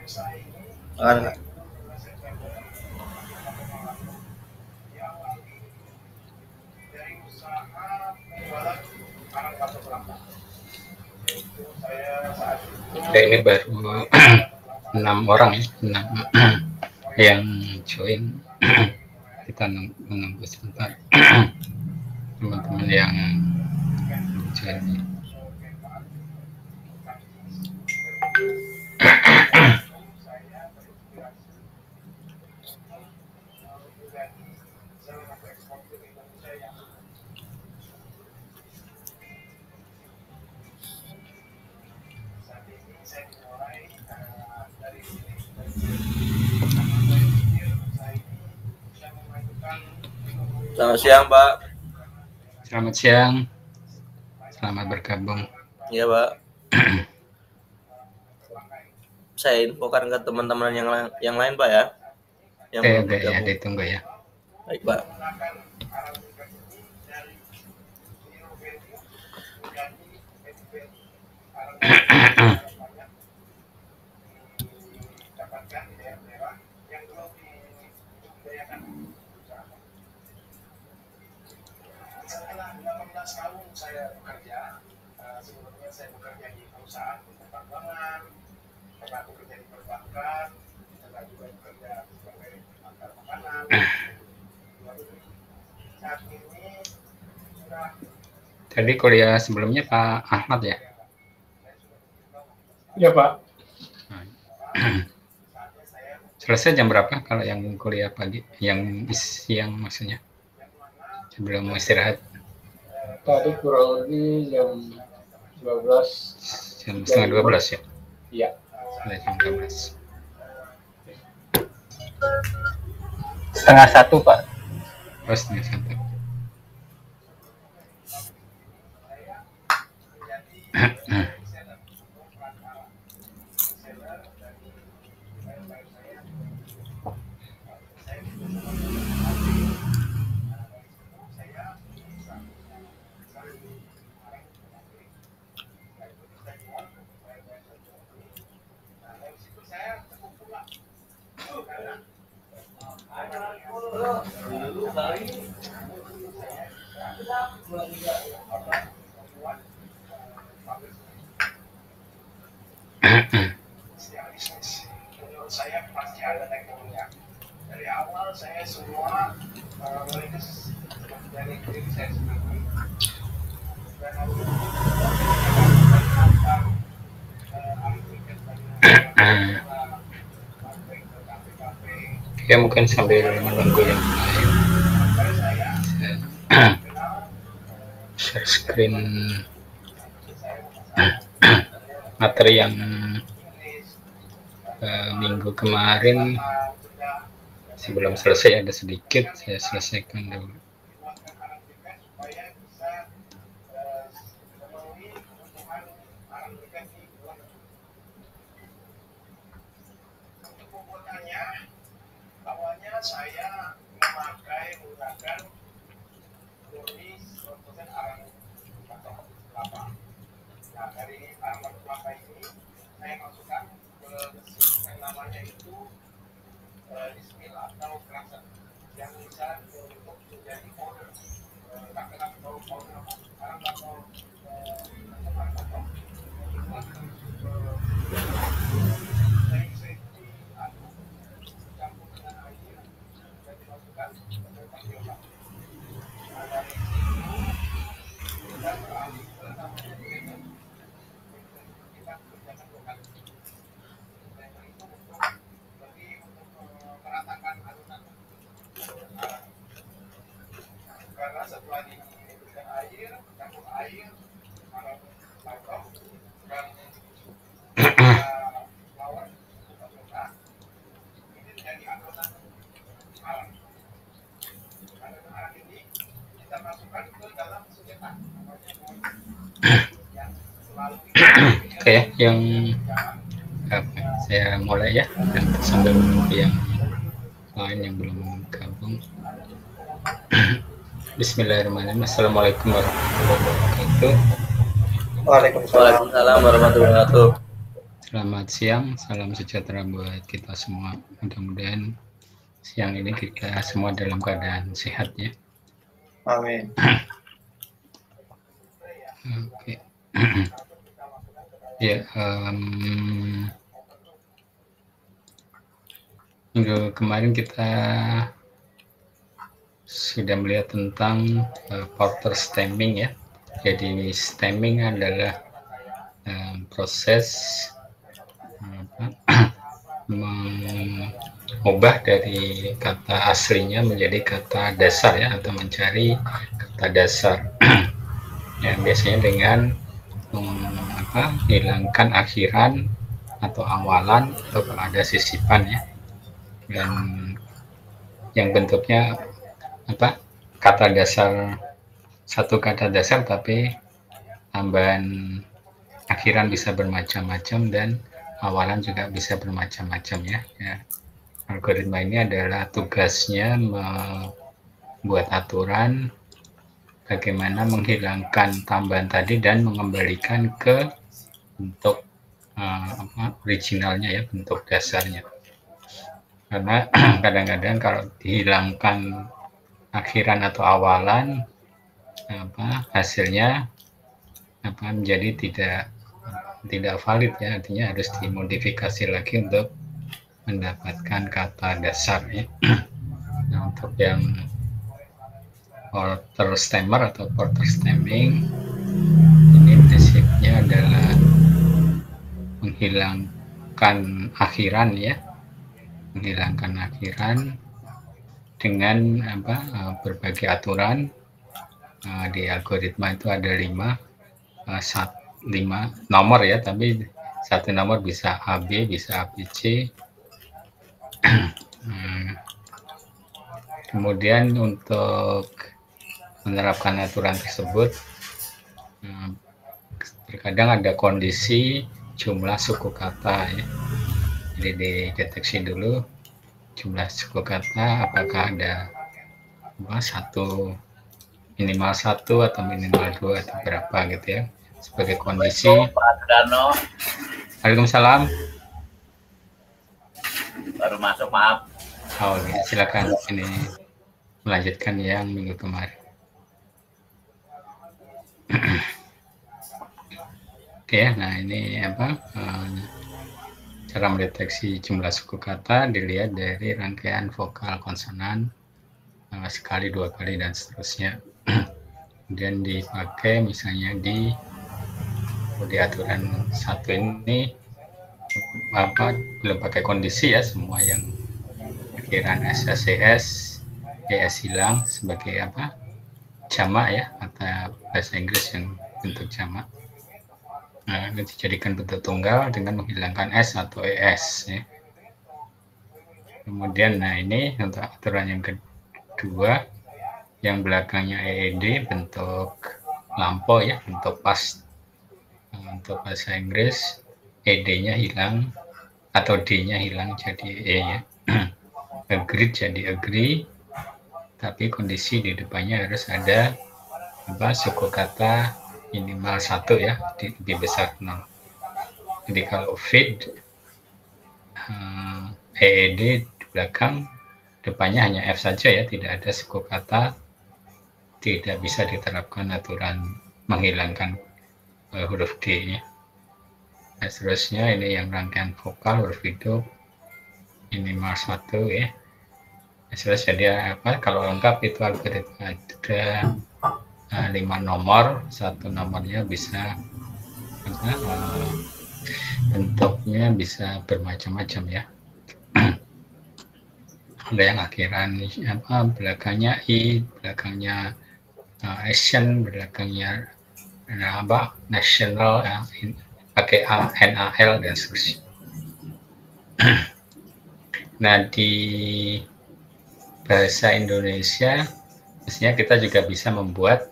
Makan. Ini baru 6 orang ya, 6 yang join. Kita menunggu sebentar teman-teman yang join. Selamat siang, Pak. Selamat siang. Selamat bergabung. Iya, Pak. Saya infokan ke teman-teman yang lain, Pak ya. Oke, ya, ditunggu ya. Baik, Pak. Setelah 18 tahun saya bekerja, sebelumnya saya bekerja di perusahaan pertambangan, pernah bekerja di perbankan, pernah juga bekerja sebagai pengantar makanan. Saat ini sudah. Tadi kuliah sebelumnya Pak Ahmad ya? Iya, Pak. Selesai jam berapa kalau yang kuliah pagi? Yang siang maksudnya? Sebelum istirahat? Tadi kurang lebih jam 12. Jam setengah 12 ya? Iya. Jam 12. Setengah 1, Pak. Oh, setengah 1. Menurut saya pasti ada tekniknya. Dari awal saya semua merintis dari diri saya sendiri. Dan Ya mungkin sambil menunggu yang lain, share screen materi yang minggu kemarin sebelum selesai ada sedikit, saya selesaikan dulu. Awalnya saya menggunakan murni 100% arang atau kelapa. Nah, dari arang kelapa ini saya masukkan ke mesin yang namanya itu dismill atau crusher yang bisa untuk menjadi powder. Katakan powder arang atau karena setelah diberikan air, campur air, langsung dan lawan ini menjadi adonan arang. Adonan arang ini kita masukkan ke dalam sedotan. Oke, yang saya mulai ya, dan sambil menunggu yang lain yang belum gabung. Bismillahirrahmanirrahim. Assalamualaikum warahmatullahi wabarakatuh. Waalaikumsalam warahmatullahi wabarakatuh. Selamat siang, salam sejahtera buat kita semua. Mudah-mudahan siang ini kita semua dalam keadaan sehat ya. Amin. Oke. Ya, minggu kemarin kita sudah melihat tentang Porter stemming ya. Jadi stemming adalah proses mengubah dari kata aslinya menjadi kata dasar ya, atau mencari kata dasar. Ya, biasanya dengan hilangkan akhiran atau awalan atau kalau ada sisipan ya, dan yang bentuknya kata dasar, satu kata dasar tapi tambahan akhiran bisa bermacam-macam dan awalan juga bisa bermacam-macam ya. Algoritma ini adalah tugasnya membuat aturan bagaimana menghilangkan tambahan tadi dan mengembalikan ke bentuk originalnya ya, bentuk dasarnya. Karena kadang-kadang kalau dihilangkan akhiran atau awalan, hasilnya menjadi tidak valid ya, artinya harus dimodifikasi lagi untuk mendapatkan kata dasar ya. Nah, untuk yang Porter stemmer atau Porter stemming, ini prinsipnya adalah menghilangkan akhiran ya, menghilangkan akhiran dengan berbagai aturan. Di algoritma itu ada 5 nomor ya, tapi satu nomor bisa AB, bisa ABC. Kemudian untuk menerapkan aturan tersebut, terkadang ada kondisi jumlah suku kata ya. Jadi dideteksi dulu jumlah suku kata, apakah ada minimal satu atau minimal 2 atau berapa gitu ya, sebagai kondisi. Waalaikumsalam. Baru masuk, maaf. Oh, silakan ini melanjutkan yang minggu kemarin. Oke, nah ini cara mendeteksi jumlah suku kata dilihat dari rangkaian vokal konsonan sekali, 2 kali dan seterusnya. Kemudian dipakai misalnya di aturan 1 ini belum pakai kondisi ya, semua yang akhiran SSCS, ES hilang sebagai jamak ya, atau bahasa Inggris yang bentuk jamak. Nah, ini dijadikan bentuk tunggal dengan menghilangkan S atau ES ya. Kemudian ini untuk aturan yang kedua, yang belakangnya EED bentuk lampau ya, bentuk pas. Untuk bahasa Inggris ED-nya hilang atau D-nya hilang jadi E ya. Agreed jadi agree, tapi kondisi di depannya harus ada suku kata minimal 1 ya, lebih besar 0. Jadi kalau feed EED di belakang, depannya hanya F saja ya, tidak ada suku kata, tidak bisa diterapkan aturan menghilangkan huruf D ya. Nah, seterusnya ini yang rangkaian vokal huruf hidup minimal 1 ya. Nah, seterusnya dia kalau lengkap itu algoritma ada 5 nomor, satu nomornya bisa bentuknya bisa bermacam-macam ya. Ada yang akhiran belakangnya I, belakangnya Asian, belakangnya national pakai NAL dan seterusnya. Nah, di bahasa Indonesia mestinya kita juga bisa membuat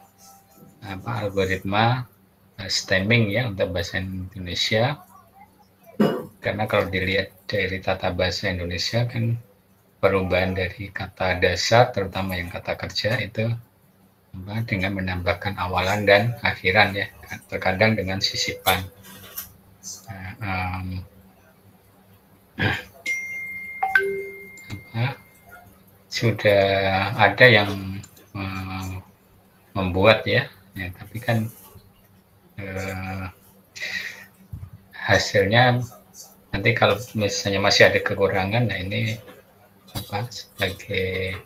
algoritma stemming ya untuk bahasa Indonesia, karena kalau dilihat dari tata bahasa Indonesia kan perubahan dari kata dasar, terutama yang kata kerja itu dengan menambahkan awalan dan akhiran ya, terkadang dengan sisipan. sudah ada yang membuat ya, tapi kan hasilnya nanti kalau misalnya masih ada kekurangan, nah ini sebagai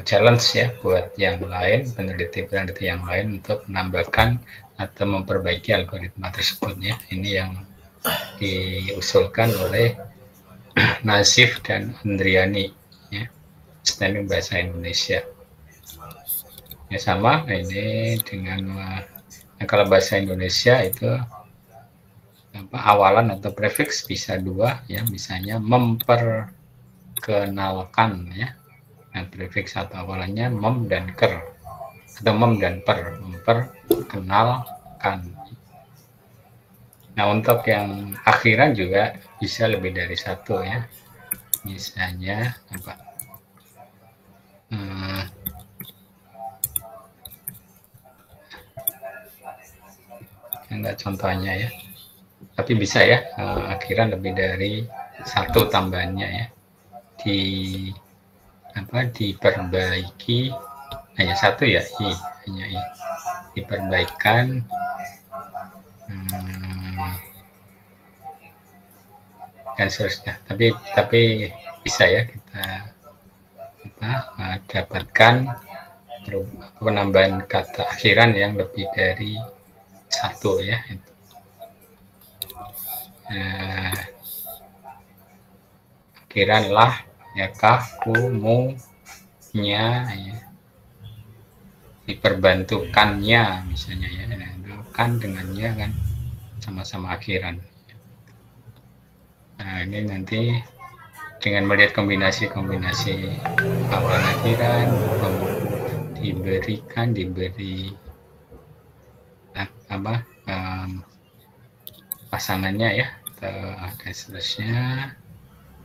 challenge ya buat yang lain, peneliti yang lain untuk menambahkan atau memperbaiki algoritma tersebut ya. Ini yang diusulkan oleh Nazif dan Andriani ya, Standing Bahasa Indonesia. Ya sama, ini dengan kalau bahasa Indonesia itu awalan atau prefix bisa dua ya, misalnya memperkenalkan ya. Nah, prefix atau awalannya mem dan ker atau mem dan per, memperkenalkan. Nah, untuk yang akhiran juga bisa lebih dari satu ya. Misalnya apa? Enggak contohnya ya. Tapi bisa ya, akhiran lebih dari satu tambahannya ya. Diperbaiki hanya satu ya, hanya i. Diperbaikan dan seterusnya. Tapi bisa ya kita dapatkan penambahan kata akhiran yang lebih dari satu ya. Akhiran lah ya, kah, ku, mu, nya ya. Diperbantukannya misalnya ya, kan dengannya kan sama-sama akhiran. Nah, ini nanti dengan melihat kombinasi awal akhiran, diberi pasangannya ya, dan seterusnya.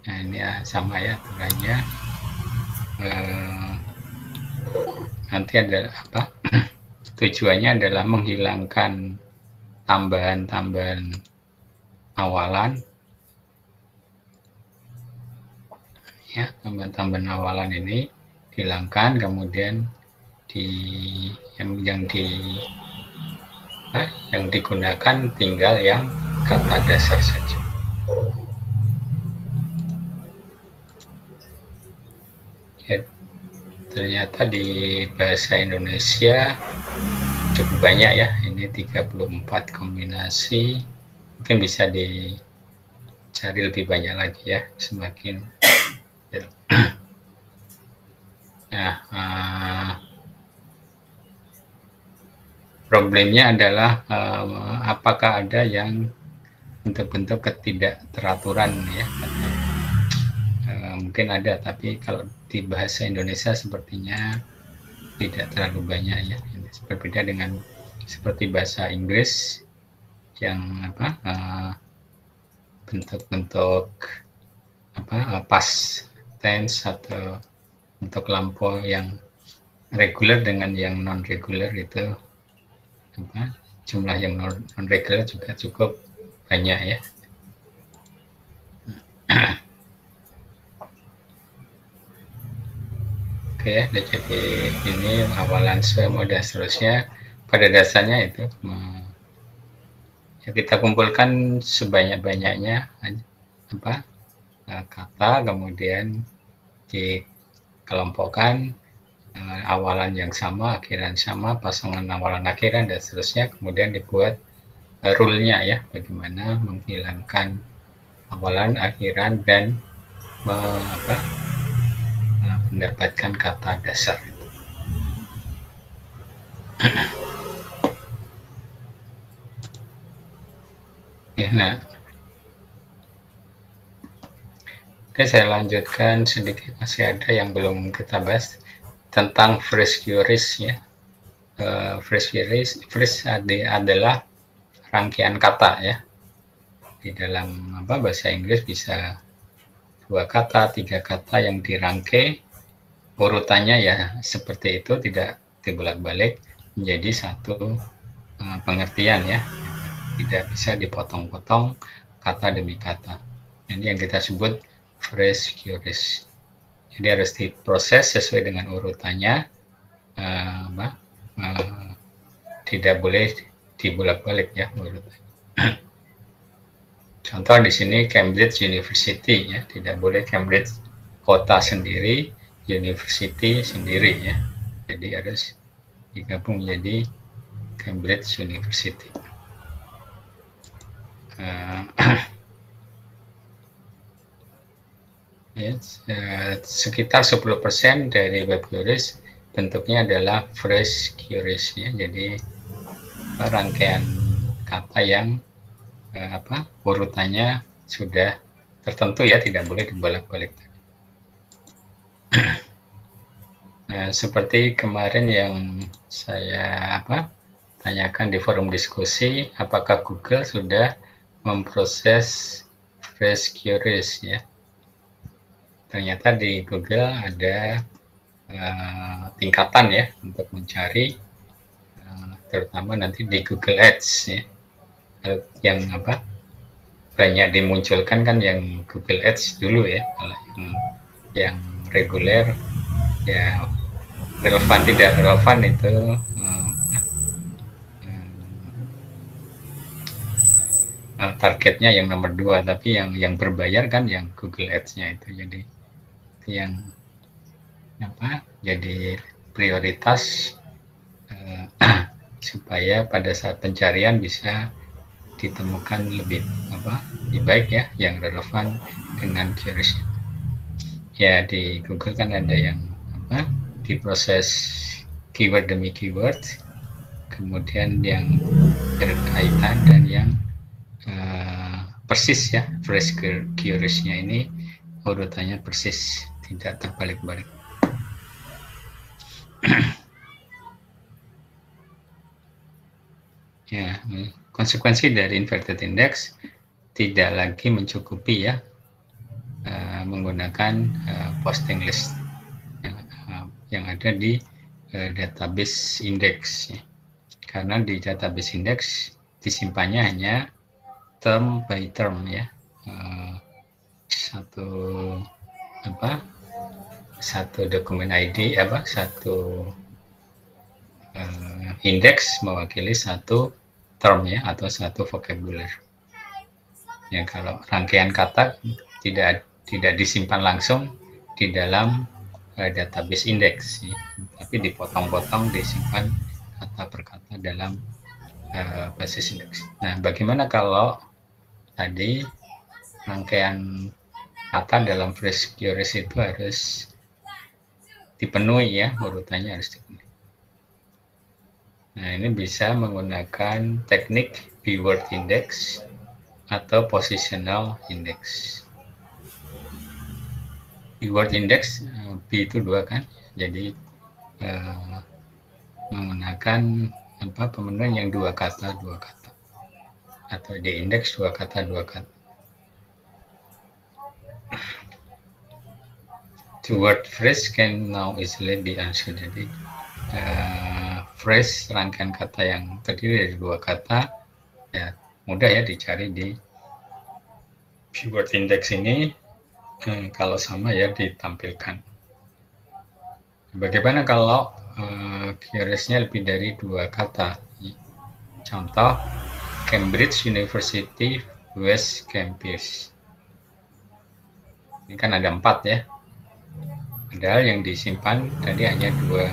Nah, ini sama ya aturannya. Nanti ada tujuannya adalah menghilangkan tambahan awalan ya, tambahan awalan ini dihilangkan, kemudian yang digunakan tinggal yang kata dasar saja. Ya, ternyata di bahasa Indonesia cukup banyak ya, ini 34 kombinasi, mungkin bisa dicari lebih banyak lagi ya, semakin nah, problemnya adalah apakah ada yang bentuk-bentuk ketidakteraturan ya, mungkin ada, tapi kalau di bahasa Indonesia sepertinya tidak terlalu banyak ya. Berbeda dengan seperti bahasa Inggris yang bentuk-bentuk past tense atau bentuk lampau yang reguler dengan yang non reguler itu jumlah yang non reguler juga cukup banyak ya. Oke ya, jadi ini awalan semua dan seterusnya. Pada dasarnya itu ya, kita kumpulkan sebanyak-banyaknya kata, kemudian dikelompokkan awalan yang sama, akhiran sama, pasangan awalan akhiran dan seterusnya, kemudian dibuat rule-nya ya, bagaimana menghilangkan awalan, akhiran, dan mendapatkan kata dasar. Ya, nah, oke, saya lanjutkan sedikit, masih ada yang belum kita bahas tentang phrase queries ya. Phrase queries adalah rangkaian kata ya. Di dalam bahasa Inggris bisa 2 kata, 3 kata yang dirangkai, urutannya ya seperti itu, tidak dibolak-balik menjadi satu pengertian ya, tidak bisa dipotong-potong kata demi kata. Ini yang kita sebut phrase QRIS. Jadi harus diproses sesuai dengan urutannya, tidak boleh dibolak-balik ya urutannya. Contoh di sini Cambridge University ya, tidak boleh Cambridge kota sendiri, university sendiri ya. Jadi harus digabung menjadi Cambridge University. Ya, sekitar 10% dari web QRIS bentuknya adalah phrase QRIS ya. Jadi rangkaian kata yang urutannya sudah tertentu ya, tidak boleh dibolak-balik. Nah, seperti kemarin yang saya tanyakan di forum diskusi, apakah Google sudah memproses phrase QRIS ya? Ternyata di Google ada tingkatan ya untuk mencari, terutama nanti di Google Ads ya, yang banyak dimunculkan kan yang Google Ads dulu ya, kalau yang reguler ya relevan tidak relevan itu targetnya yang nomor 2, tapi yang berbayar kan yang Google Ads-nya itu, jadi yang jadi prioritas supaya pada saat pencarian bisa ditemukan lebih baik ya, yang relevan dengan QRIS. Ya di Google kan ada yang diproses keyword demi keyword, kemudian yang berkaitan dan yang persis ya, phrase QRIS-nya ini urutannya persis, tidak terbalik-balik. Ya, konsekuensi dari inverted index tidak lagi mencukupi ya menggunakan posting list yang ada di database index ya. Karena di database index disimpannya hanya term by term ya, satu dokumen ID satu indeks mewakili satu term ya, atau satu vocabulary ya. Kalau rangkaian kata tidak disimpan langsung di dalam database index ya, tapi dipotong-potong, disimpan kata per kata dalam basis indeks. Nah, bagaimana kalau tadi rangkaian kata dalam phrase QRIS itu harus dipenuhi ya, urutannya harus dipenuhi. Nah, ini bisa menggunakan teknik keyword index atau positional index. Keyword index B itu 2 kan, jadi menggunakan pemenuhan yang 2 kata atau di indeks 2 kata. The word phrase can now easily be answered. Jadi phrase rangkaian kata yang terdiri dari 2 kata ya mudah ya dicari di keyword index ini. Kalau sama ya ditampilkan. Bagaimana kalau QRIS-nya lebih dari 2 kata? Contoh Cambridge University West Campus. Ini kan ada 4 ya. Padahal yang disimpan tadi hanya 2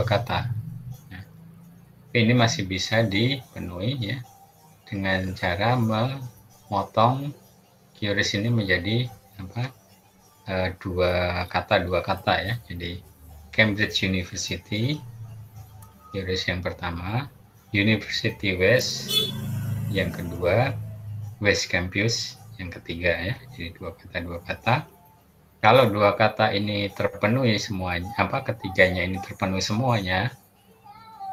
kata. Nah, ini masih bisa dipenuhi ya dengan cara memotong QRIS ini menjadi 2 kata ya. Jadi Cambridge University QRIS yang pertama, University West yang kedua, West Campus yang ketiga ya. Jadi 2 kata. Kalau 2 kata ini terpenuhi semuanya, ketiganya ini terpenuhi semuanya,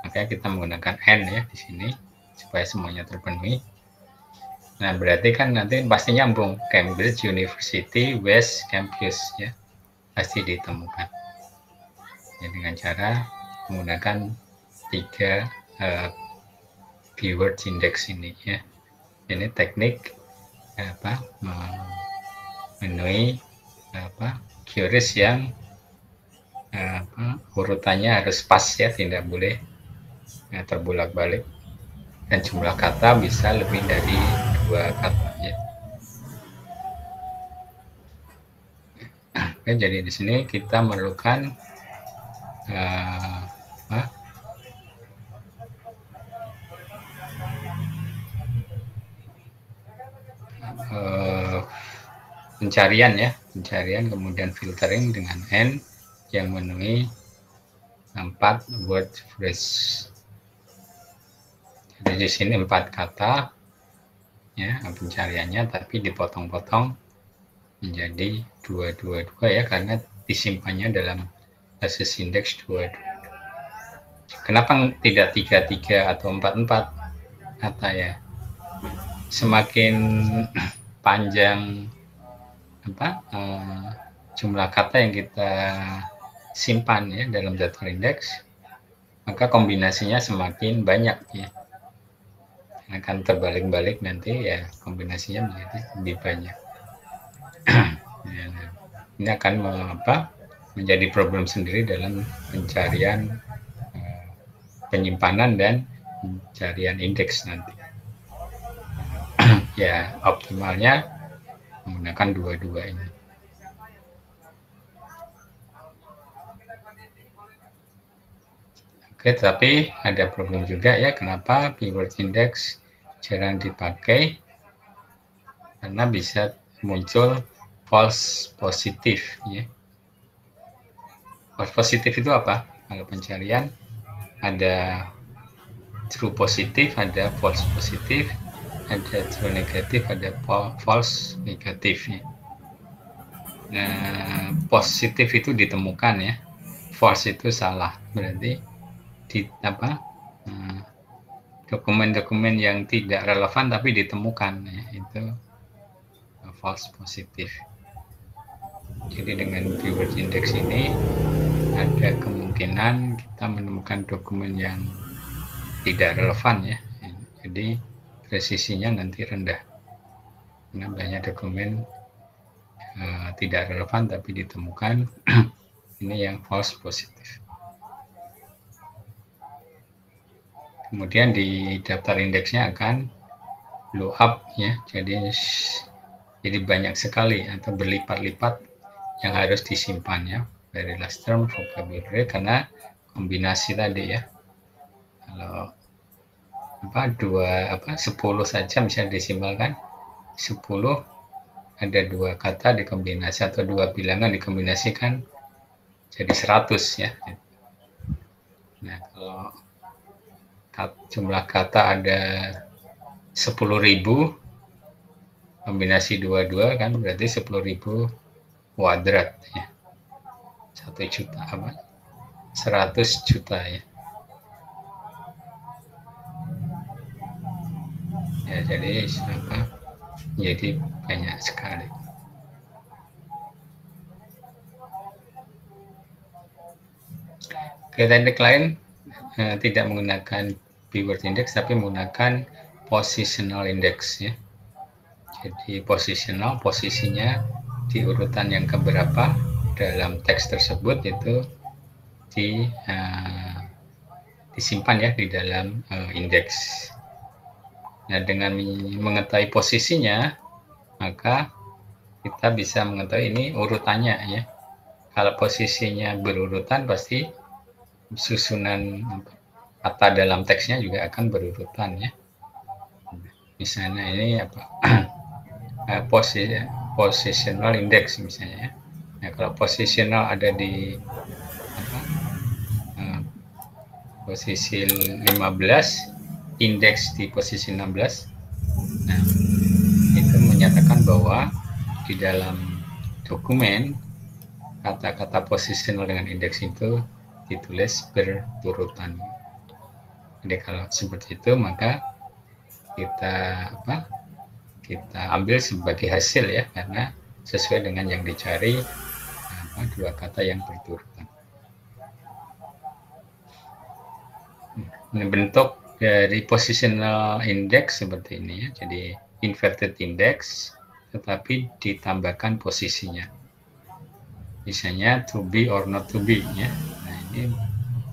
maka kita menggunakan N ya di sini supaya semuanya terpenuhi. Nah, berarti kan nanti pasti nyambung Cambridge University West Campus ya, pasti ditemukan. Ya, dengan cara menggunakan 3 keyword index ini ya. Ini teknik memenuhi QRIS yang urutannya harus pas ya, tidak boleh terbulak-balik, dan jumlah kata bisa lebih dari 2 kata ya. Oke, jadi di sini kita memerlukan pencarian ya, kemudian filtering dengan N yang memenuhi 4 word phrase. Jadi di sini 4 kata ya pencariannya, tapi dipotong-potong menjadi 222 ya, karena disimpannya dalam basis indeks 222. Kenapa tidak 33 atau 44 kata ya? Semakin panjang jumlah kata yang kita simpan ya dalam data indeks, maka kombinasinya semakin banyak ya. Akan terbalik-balik nanti ya, kombinasinya menjadi lebih banyak. Ya, ini akan menjadi problem sendiri dalam pencarian penyimpanan dan pencarian indeks nanti. Ya, optimalnya menggunakan dua-dua ini. Oke, tapi ada problem juga ya, kenapa keyword index jarang dipakai? Karena bisa muncul false positive ya. False positive itu apa? Kalau pencarian ada true positif, ada false positif, ada true negatif, ada false negatif ya. Nah, positif itu ditemukan ya, false itu salah, berarti dokumen-dokumen yang tidak relevan tapi ditemukan ya, itu false positif. Jadi dengan keyword index ini ada kemungkinan kita menemukan dokumen yang tidak relevan ya, jadi presisinya nanti rendah karena banyak dokumen tidak relevan tapi ditemukan. Ini yang false positif. Kemudian di daftar indeksnya akan blow up ya, jadi banyak sekali atau berlipat-lipat yang harus disimpan ya, very last term, vocabulary, karena kombinasi tadi ya. Kalau 10 saja misalnya disimpan 10, ada 2 kata dikombinasi atau 2 bilangan dikombinasikan jadi 100 ya. Nah, kalau jumlah kata ada 10.000, kombinasi 22 kan berarti 10.000 kuadrat ya, 1 juta 100 juta ya. Ya, jadi banyak sekali. Teknik lain tidak menggunakan keyword index tapi menggunakan positional index ya. Jadi positional, posisinya di urutan yang keberapa dalam teks tersebut itu disimpan ya di dalam indeks. Nah, dengan mengetahui posisinya, maka kita bisa mengetahui ini urutannya ya. Kalau posisinya berurutan, pasti susunan kata dalam teksnya juga akan berurutan ya. Misalnya ini positional index misalnya ya. Nah, kalau positional ada di posisi 15, indeks di posisi 16. Nah, itu menyatakan bahwa di dalam dokumen kata-kata positional dengan indeks itu ditulis berurutan. Jadi kalau seperti itu, maka kita ambil sebagai hasil ya, karena sesuai dengan yang dicari, 2 kata yang berurutan. Bentuk dari positional index seperti ini ya, jadi inverted index tetapi ditambahkan posisinya. Misalnya to be or not to be ya. Nah, ini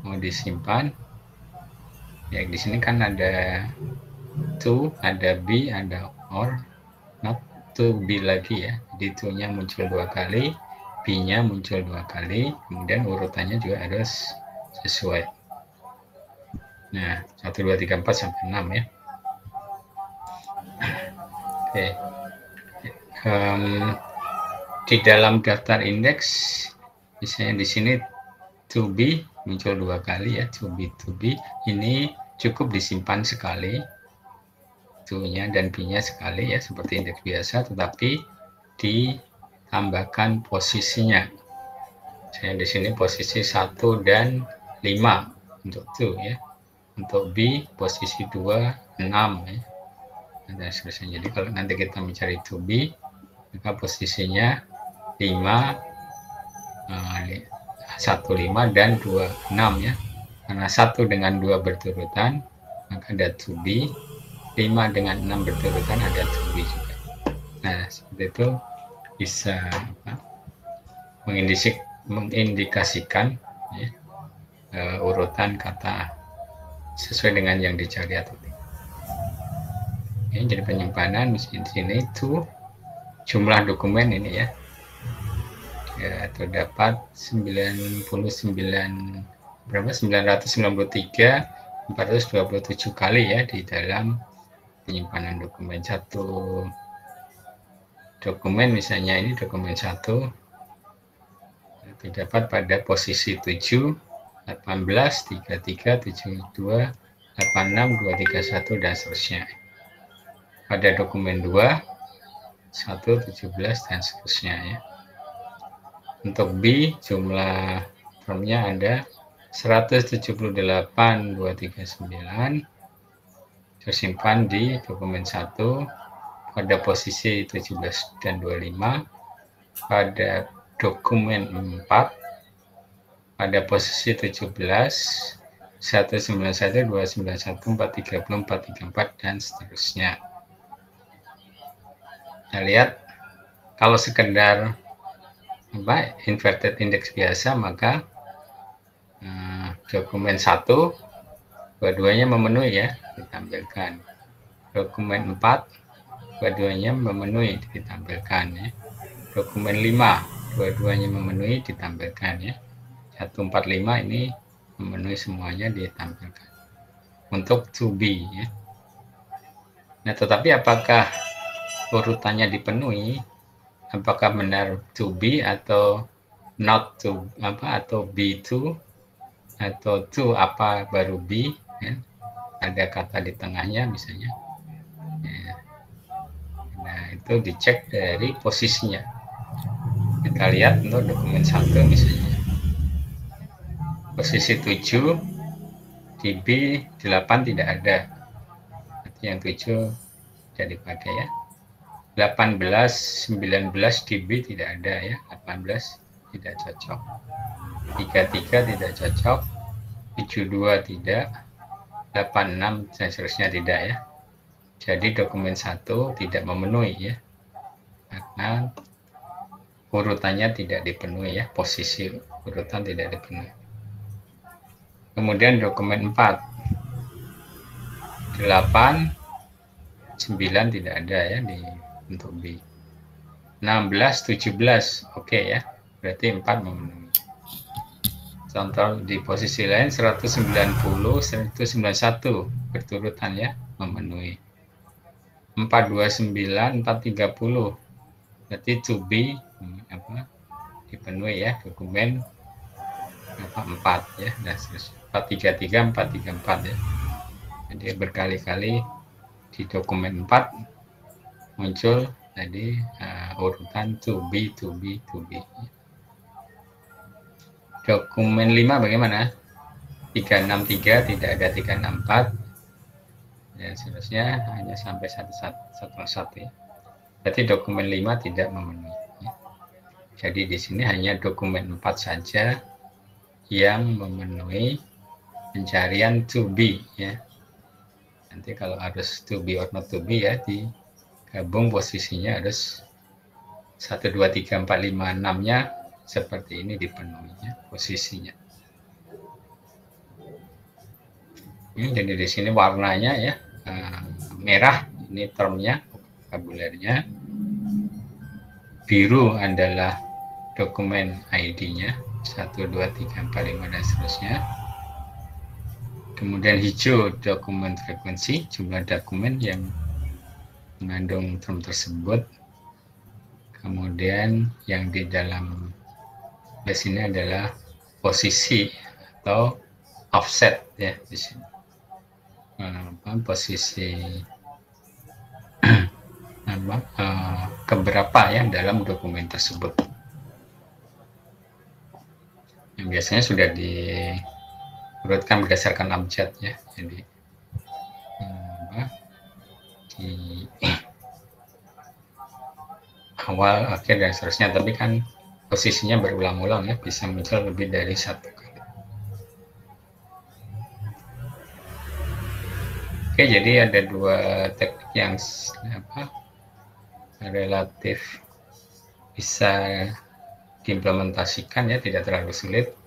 mau disimpan. Ya di sini kan ada to, ada be, ada or, not to be lagi ya. Jadi to-nya muncul 2 kali, be-nya muncul 2 kali, kemudian urutannya juga harus sesuai. Nah, 1, 2, 3, 4 sampai 6 ya. Oke. Di dalam daftar indeks, misalnya di sini to be muncul 2 kali ya, to be, ini cukup disimpan sekali, to-nya dan be-nya sekali ya, seperti indeks biasa, tetapi ditambahkan posisinya. Misalnya di sini posisi 1 dan 5 untuk to ya, untuk be posisi 2, 6 ya, dan seterusnya. Jadi kalau nanti kita mencari to be, maka posisinya 5, 1, 5 dan 2, 6 ya. Karena 1 dengan 2 berturutan, maka ada to be. 5 dengan 6 berturutan, ada to be juga. Nah, seperti itu bisa mengindikasikan ya, urutan kata sesuai dengan yang dicari atau tidak. Oke, jadi penyimpanan misalnya di sini to jumlah dokumen ini ya. Ya, terdapat 927 kali ya di dalam penyimpanan dokumen. Satu dokumen misalnya ini dokumen 1 terdapat pada posisi 7, 18, 33, 72, 86, 231 dan seterusnya. Pada dokumen 2, 1, 17 dan seterusnya ya. Untuk B jumlah formnya ada 178.239 tersimpan di dokumen 1 pada posisi 17 dan 25, pada dokumen 4 pada posisi 17, 191, 291, 430, 434 dan seterusnya. Kita lihat kalau sekedar inverted index biasa, maka dokumen 1 dua-duanya memenuhi ya, ditampilkan. Dokumen 4 dua-duanya memenuhi, ditampilkan ya. Dokumen 5 dua-duanya memenuhi, ditampilkan ya. 145 ini memenuhi semuanya, ditampilkan. Untuk to be ya. Nah, tetapi apakah urutannya dipenuhi? Apakah benar to be atau not to atau be to, atau to apa baru be ya? Ada kata di tengahnya misalnya ya. Nah, itu dicek dari posisinya. Kita lihat untuk dokumen 1 misalnya posisi 7 di B 8 tidak ada, berarti yang 7 tidak dipakai ya. 18, 19 di B tidak ada ya, 18 tidak cocok, 33 tidak cocok, 72 tidak, 86 dan seterusnya tidak ya. Jadi dokumen 1 tidak memenuhi ya, karena urutannya tidak dipenuhi ya, posisi urutan tidak dipenuhi. Kemudian dokumen 4, 8, 9 tidak ada ya di untuk B. 16, 17 oke ya, berarti 4 memenuhi. Contoh di posisi lain 190, 191 berturutan ya, memenuhi. 429, 430 berarti to be dipenuhi ya, dokumen 4 ya, dan 433, 434 ya. Jadi berkali-kali di dokumen 4 muncul tadi urutan to be. Dokumen 5 bagaimana? 363 tidak ada, 364 dan seterusnya, hanya sampai 111 ya. Berarti dokumen 5 tidak memenuhi ya. Jadi di sini hanya dokumen 4 saja yang memenuhi pencarian to be ya. Nanti kalau harus to be or not to be ya, digabung posisinya harus 1, 2, 3, 4, 5, 6-nya seperti ini dipenuhinya posisinya. Ini jadi di sini warnanya ya merah ini termnya, vokabulernya, biru adalah dokumen ID-nya 1, 2, 3, 4, 5 dan seterusnya. Kemudian hijau dokumen frekuensi, jumlah dokumen yang mengandung term tersebut. Kemudian yang di dalam sini adalah posisi atau offset ya di sini. Posisi keberapa ya dalam dokumen tersebut. Yang biasanya sudah diurutkan berdasarkan abjad ya. Jadi di awal, akhir dan seterusnya, tapi kan posisinya berulang-ulang ya, bisa muncul lebih dari satu kali. Oke, jadi ada dua teknik yang relatif bisa diimplementasikan ya, tidak terlalu sulit,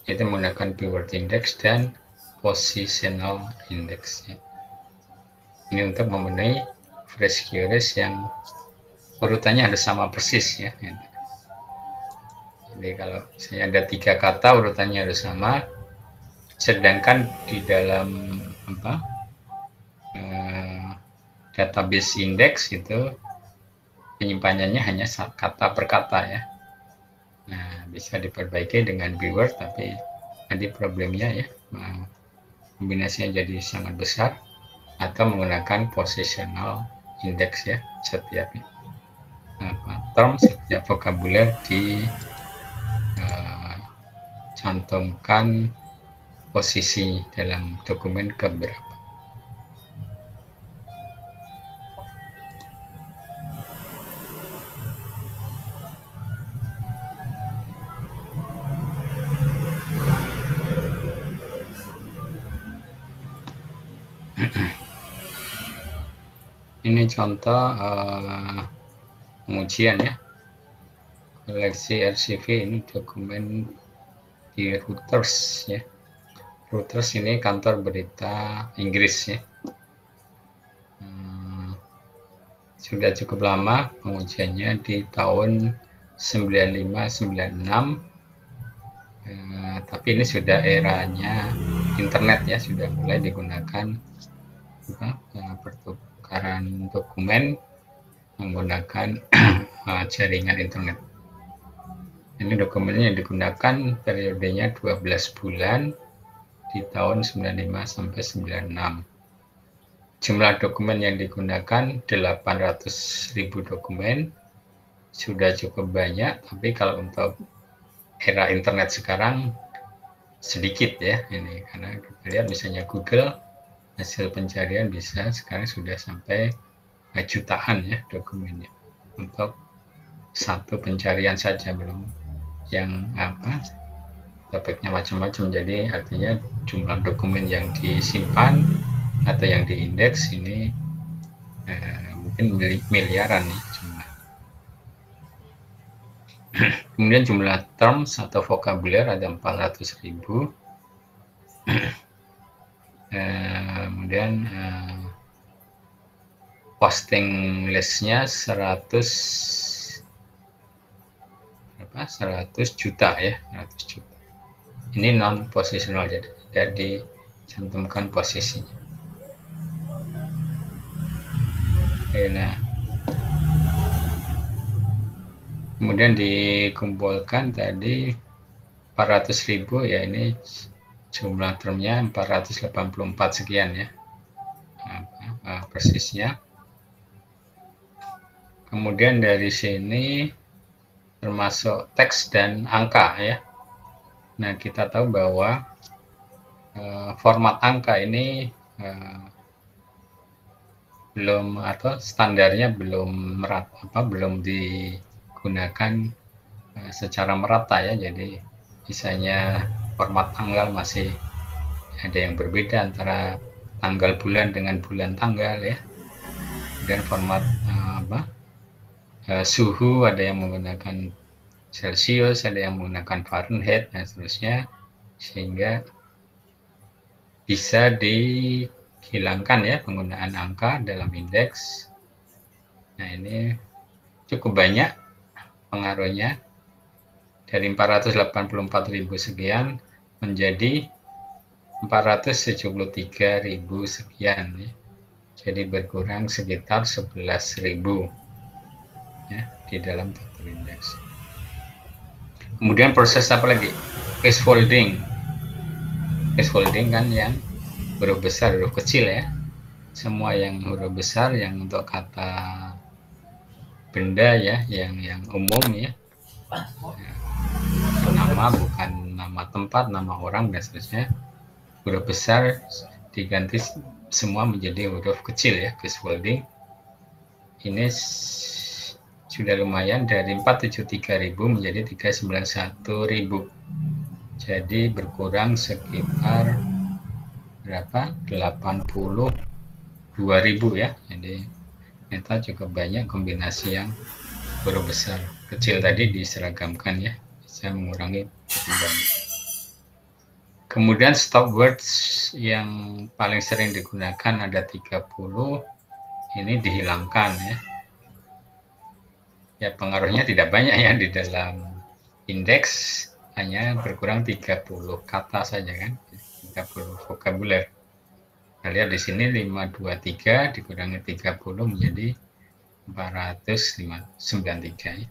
yaitu menggunakan keyword index dan positional index ya. Ini untuk memenuhi phrase keyword yang urutannya harus sama persis ya. Jadi kalau misalnya ada 3 kata urutannya harus sama, sedangkan di dalam database index itu penyimpanannya hanya kata per kata ya. Nah, bisa diperbaiki dengan keyword, tapi nanti problemnya ya kombinasinya jadi sangat besar, atau menggunakan positional index ya, setiap term, setiap vokabuler cantumkan posisi dalam dokumen keberapa. Ini contoh pengujian ya, koleksi RCV. Ini dokumen di Reuters ya. Reuters ini kantor berita Inggris ya. Sudah cukup lama pengujiannya, di tahun 95-96, tapi ini sudah eranya internet ya, sudah mulai digunakan pertukaran dokumen menggunakan jaringan internet. Ini dokumennya yang digunakan periodenya 12 bulan di tahun 95 sampai 96. Jumlah dokumen yang digunakan 800.000 dokumen, sudah cukup banyak, tapi kalau untuk era internet sekarang sedikit ya ini, karena kita lihat misalnya Google, hasil pencarian bisa sekarang sudah sampai jutaan ya dokumennya untuk satu pencarian saja, belum yang topiknya macam-macam. Jadi artinya jumlah dokumen yang disimpan atau yang diindeks ini mungkin miliaran nih jumlah. Kemudian jumlah terms atau vokabuler ada 400.000. Kemudian posting listnya 100 juta ya, 100 juta. Ini non positional, jadi tidak dicantumkan posisinya. Nah, kemudian dikumpulkan tadi 400.000 ya, ini jumlah termnya 484 sekian ya, persisnya. Kemudian dari sini termasuk teks dan angka ya. Nah, kita tahu bahwa format angka ini belum, atau standarnya belum belum digunakan secara merata ya. Jadi misalnya format tanggal masih ada yang berbeda antara tanggal bulan dengan bulan tanggal ya. Dan format suhu, ada yang menggunakan Celsius, ada yang menggunakan Fahrenheit, dan seterusnya, sehingga bisa dihilangkan ya penggunaan angka dalam indeks. Nah, ini cukup banyak pengaruhnya, dari 484.000 sekian menjadi 473.000 sekian ya. Jadi berkurang sekitar 11.000 ya di dalam total indeks. Kemudian proses apa lagi? Case folding. Case folding kan yang huruf besar, huruf kecil ya. Semua yang huruf besar, yang untuk kata benda ya, yang umum ya. Nama bukan nama tempat, nama orang dan seterusnya. Huruf besar diganti semua menjadi huruf kecil ya, case folding. Ini sudah lumayan, dari 473.000 menjadi 391.000. Jadi berkurang sekitar berapa? 82.000 ya. Jadi ternyata cukup banyak kombinasi yang huruf besar kecil tadi diseragamkan ya, bisa mengurangi pertumbuhan. Kemudian stop words yang paling sering digunakan ada 30, ini dihilangkan ya. Ya pengaruhnya tidak banyak ya di dalam indeks, hanya berkurang 30 kata saja kan, 30 vokabuler. Kita lihat di sini 523 dikurangi 30 menjadi 493 ya.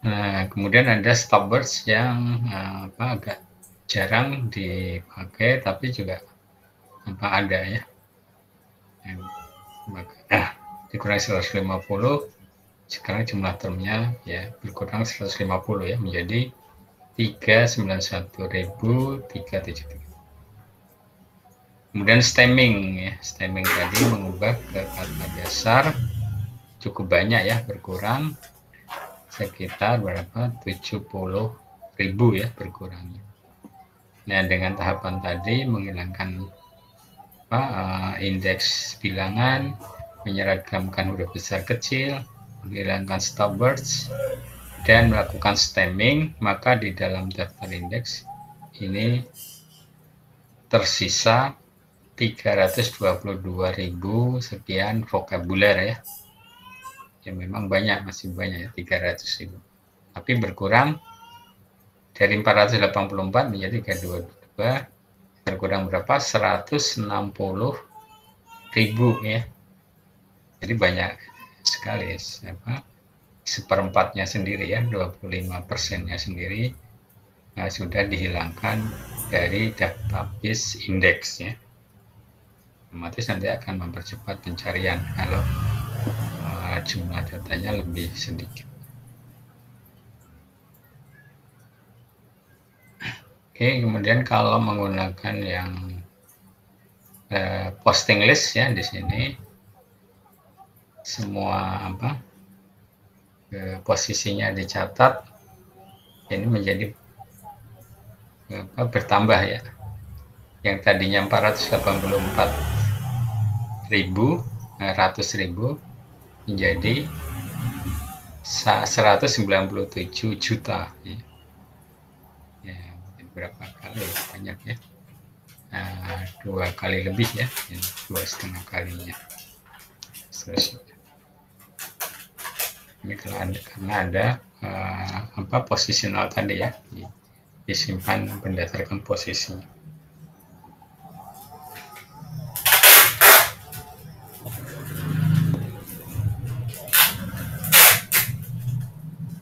Nah, kemudian ada stop words yang agak jarang dipakai tapi juga ada ya. Dikurangi 150, sekarang jumlah termnya ya berkurang 150 ya menjadi 391.373. Kemudian stemming ya, stemming tadi mengubah ke kata dasar cukup banyak ya, berkurang sekitar berapa, 70.000 ya berkurangnya. Nah, dengan tahapan tadi menghilangkan indeks bilangan, menyeragamkan huruf besar kecil, menghilangkan stop words, dan melakukan stemming, maka di dalam daftar indeks ini tersisa 322.000 sekian vokabuler ya. Ya memang banyak, masih banyak ya, 300.000. Tapi berkurang dari 484 menjadi 322, berkurang berapa? 160.000 ya. Jadi banyak sekali, seperempatnya sendiri ya, 25%-nya sendiri sudah dihilangkan dari database indeks ya. Otomatis nanti akan mempercepat pencarian kalau jumlah datanya lebih sedikit. Oke, kemudian kalau menggunakan yang posting list ya, di sini semua posisinya dicatat, ini menjadi bertambah ya. Yang tadinya 484.000 menjadi 197 juta ya. Ya, berapa kali banyak ya, 2 kali lebih ya, 2,5 kalinya. Ini karena ada posisional tadi ya, disimpan berdasarkan posisinya.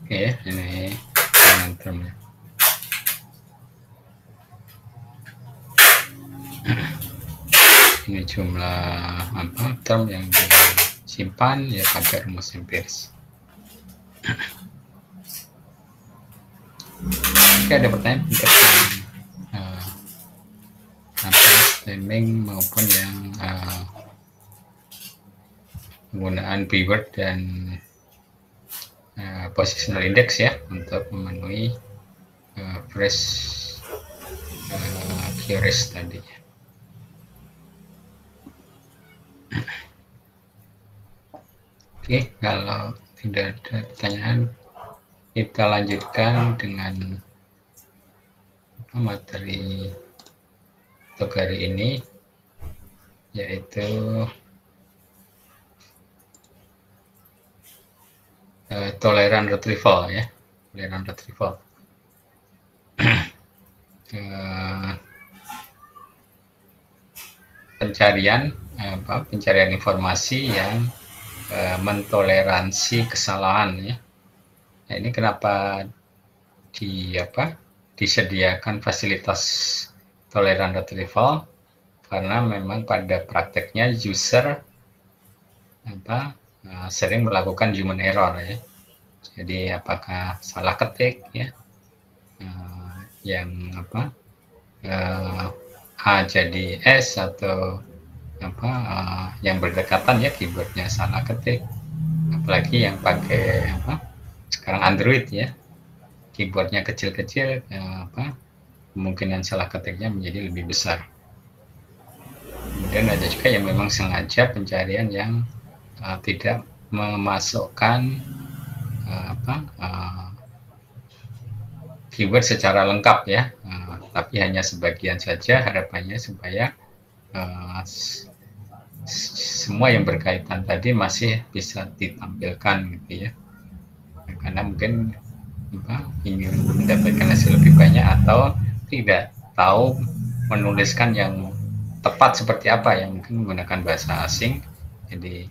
Oke, ini termnya. Ini jumlah term yang disimpan ya pakai rumus empiris. Oke, ada pertanyaan tentang stemming maupun yang penggunaan keyword dan positional index ya untuk memenuhi phrase queries tadi. Oke, kalau tidak ada pertanyaan, kita lanjutkan dengan materi untuk hari ini, yaitu toleran retrieval ya, toleran retrieval. Pencarian informasi yang mentoleransi kesalahan ya. Nah, ini kenapa disediakan fasilitas toleran retrieval, karena memang pada prakteknya user sering melakukan human error ya. Jadi apakah salah ketik ya, yang A jadi S atau yang berdekatan ya, keyboardnya salah ketik, apalagi yang pakai sekarang Android ya, keyboardnya kecil-kecil, kemungkinan salah ketiknya menjadi lebih besar. Kemudian ada juga yang memang sengaja pencarian yang tidak memasukkan keyword secara lengkap ya, tapi hanya sebagian saja, harapannya supaya semua yang berkaitan tadi masih bisa ditampilkan gitu ya, karena mungkin ingin mendapatkan hasil lebih banyak atau tidak tahu menuliskan yang tepat seperti apa, yang mungkin menggunakan bahasa asing, jadi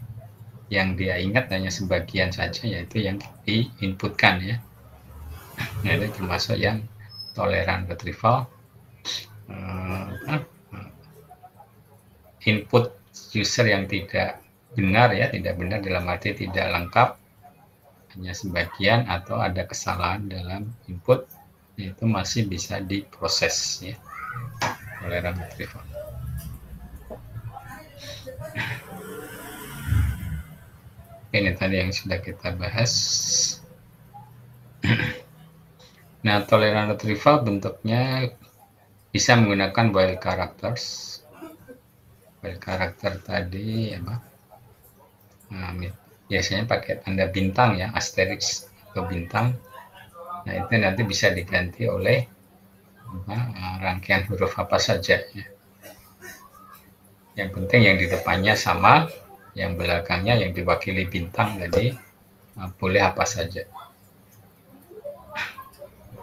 yang dia ingat hanya sebagian saja, yaitu yang diinputkan ya. Nah, ini termasuk yang toleran retrieval, input user yang tidak benar ya, tidak benar dalam arti tidak lengkap, hanya sebagian atau ada kesalahan dalam input, itu masih bisa diproses ya, toleran retrieval. Ini tadi yang sudah kita bahas. Nah, toleran retrieval bentuknya bisa menggunakan while characters. While character tadi biasanya pakai tanda bintang ya, asterisk atau bintang. Nah, itu nanti bisa diganti oleh rangkaian huruf apa saja ya. Yang penting yang di depannya sama, yang belakangnya yang diwakili bintang tadi boleh apa saja.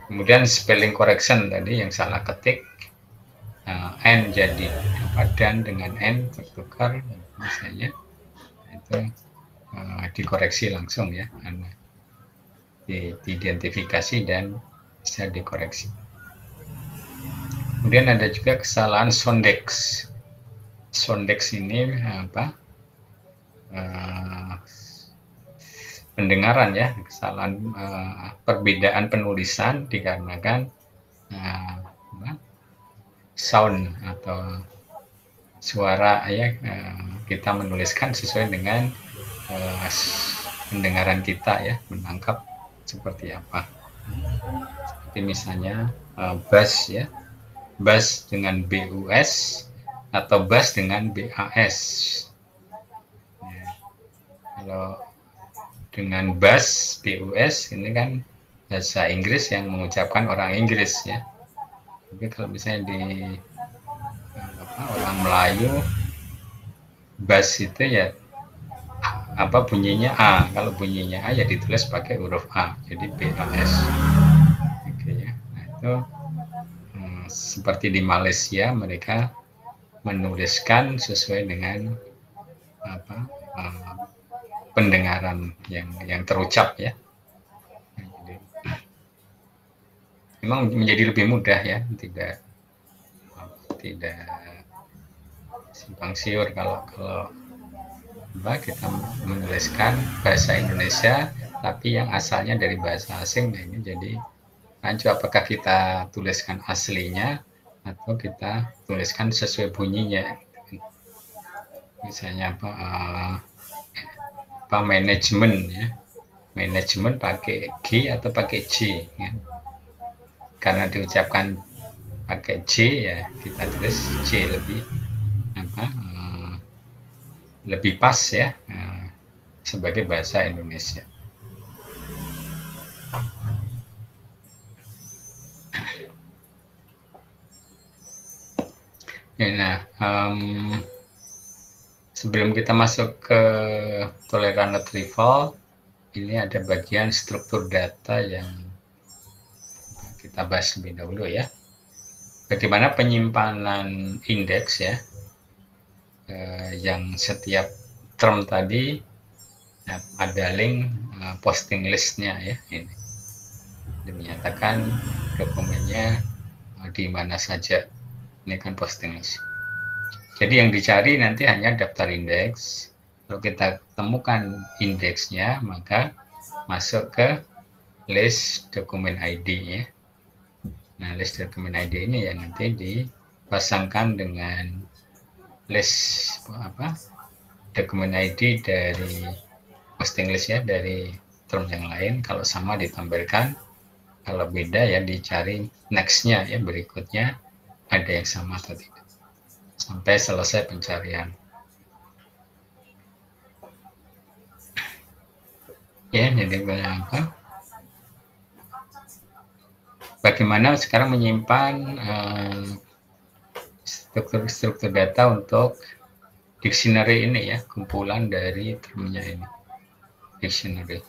Kemudian spelling correction tadi yang salah ketik, N jadi dan dengan N bertukar misalnya, itu dikoreksi langsung ya, diidentifikasi dan bisa dikoreksi. Kemudian ada juga kesalahan Sondex. Sondex ini pendengaran ya, kesalahan perbedaan penulisan dikarenakan sound atau suara ya, kita menuliskan sesuai dengan pendengaran kita ya, menangkap seperti apa. Seperti misalnya bass ya, bass dengan BUS atau bass dengan BAS. Ya. Kalau dengan bass BUS ini kan bahasa Inggris yang mengucapkan orang Inggris ya. Tapi kalau misalnya di orang Melayu, bass itu ya bunyinya A. Kalau bunyinya A ya ditulis pakai huruf A, jadi BAS. Oke ya. Nah, itu seperti di Malaysia, mereka menuliskan sesuai dengan pendengaran yang terucap ya. Jadi, memang menjadi lebih mudah ya, tidak simpang siur kalau kita menuliskan bahasa Indonesia tapi yang asalnya dari bahasa asing. Nah, ini jadi rancu, apakah kita tuliskan aslinya atau kita tuliskan sesuai bunyinya. Misalnya manajemen ya, manajemen pakai G atau pakai J ya. Karena diucapkan pakai J ya, kita tulis J lebih pas ya. sebagai bahasa Indonesia. Ya, nah, sebelum kita masuk ke tolerant retrieval, ini ada bagian struktur data yang kita bahas lebih dahulu ya. Bagaimana penyimpanan indeks ya, yang setiap term tadi ada link posting listnya ya. Ini dinyatakan dokumennya di mana saja. Ini kan posting list. Jadi yang dicari nanti hanya daftar indeks. Kalau kita temukan indeksnya, maka masuk ke list dokumen ID ya. Nah, list dokumen ID ini yang nanti dipasangkan dengan list dokumen ID dari posting list ya, dari term yang lain. Kalau sama ditampilkan, kalau beda ya dicari next-nya ya, berikutnya ada yang sama atau tidak, sampai selesai pencarian. Ya, jadi apa? Bagaimana sekarang menyimpan struktur data untuk dictionary ini ya, kumpulan dari termnya ini, dictionary.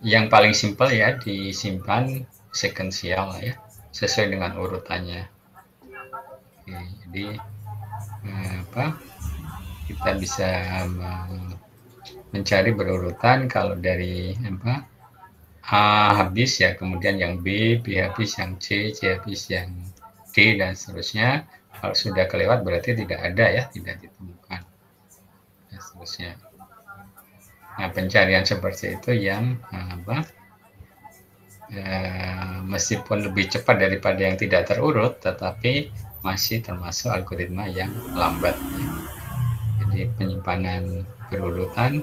Yang paling simpel ya disimpan sequential ya, sesuai dengan urutannya. Oke, jadi kita bisa mencari berurutan. Kalau dari A habis ya, kemudian yang B habis, yang C habis, yang D dan seterusnya. Kalau sudah kelewat berarti tidak ada ya, tidak ditemukan dan seterusnya. Nah, pencarian seperti itu yang meskipun lebih cepat daripada yang tidak terurut, tetapi masih termasuk algoritma yang lambat. Jadi penyimpanan berurutan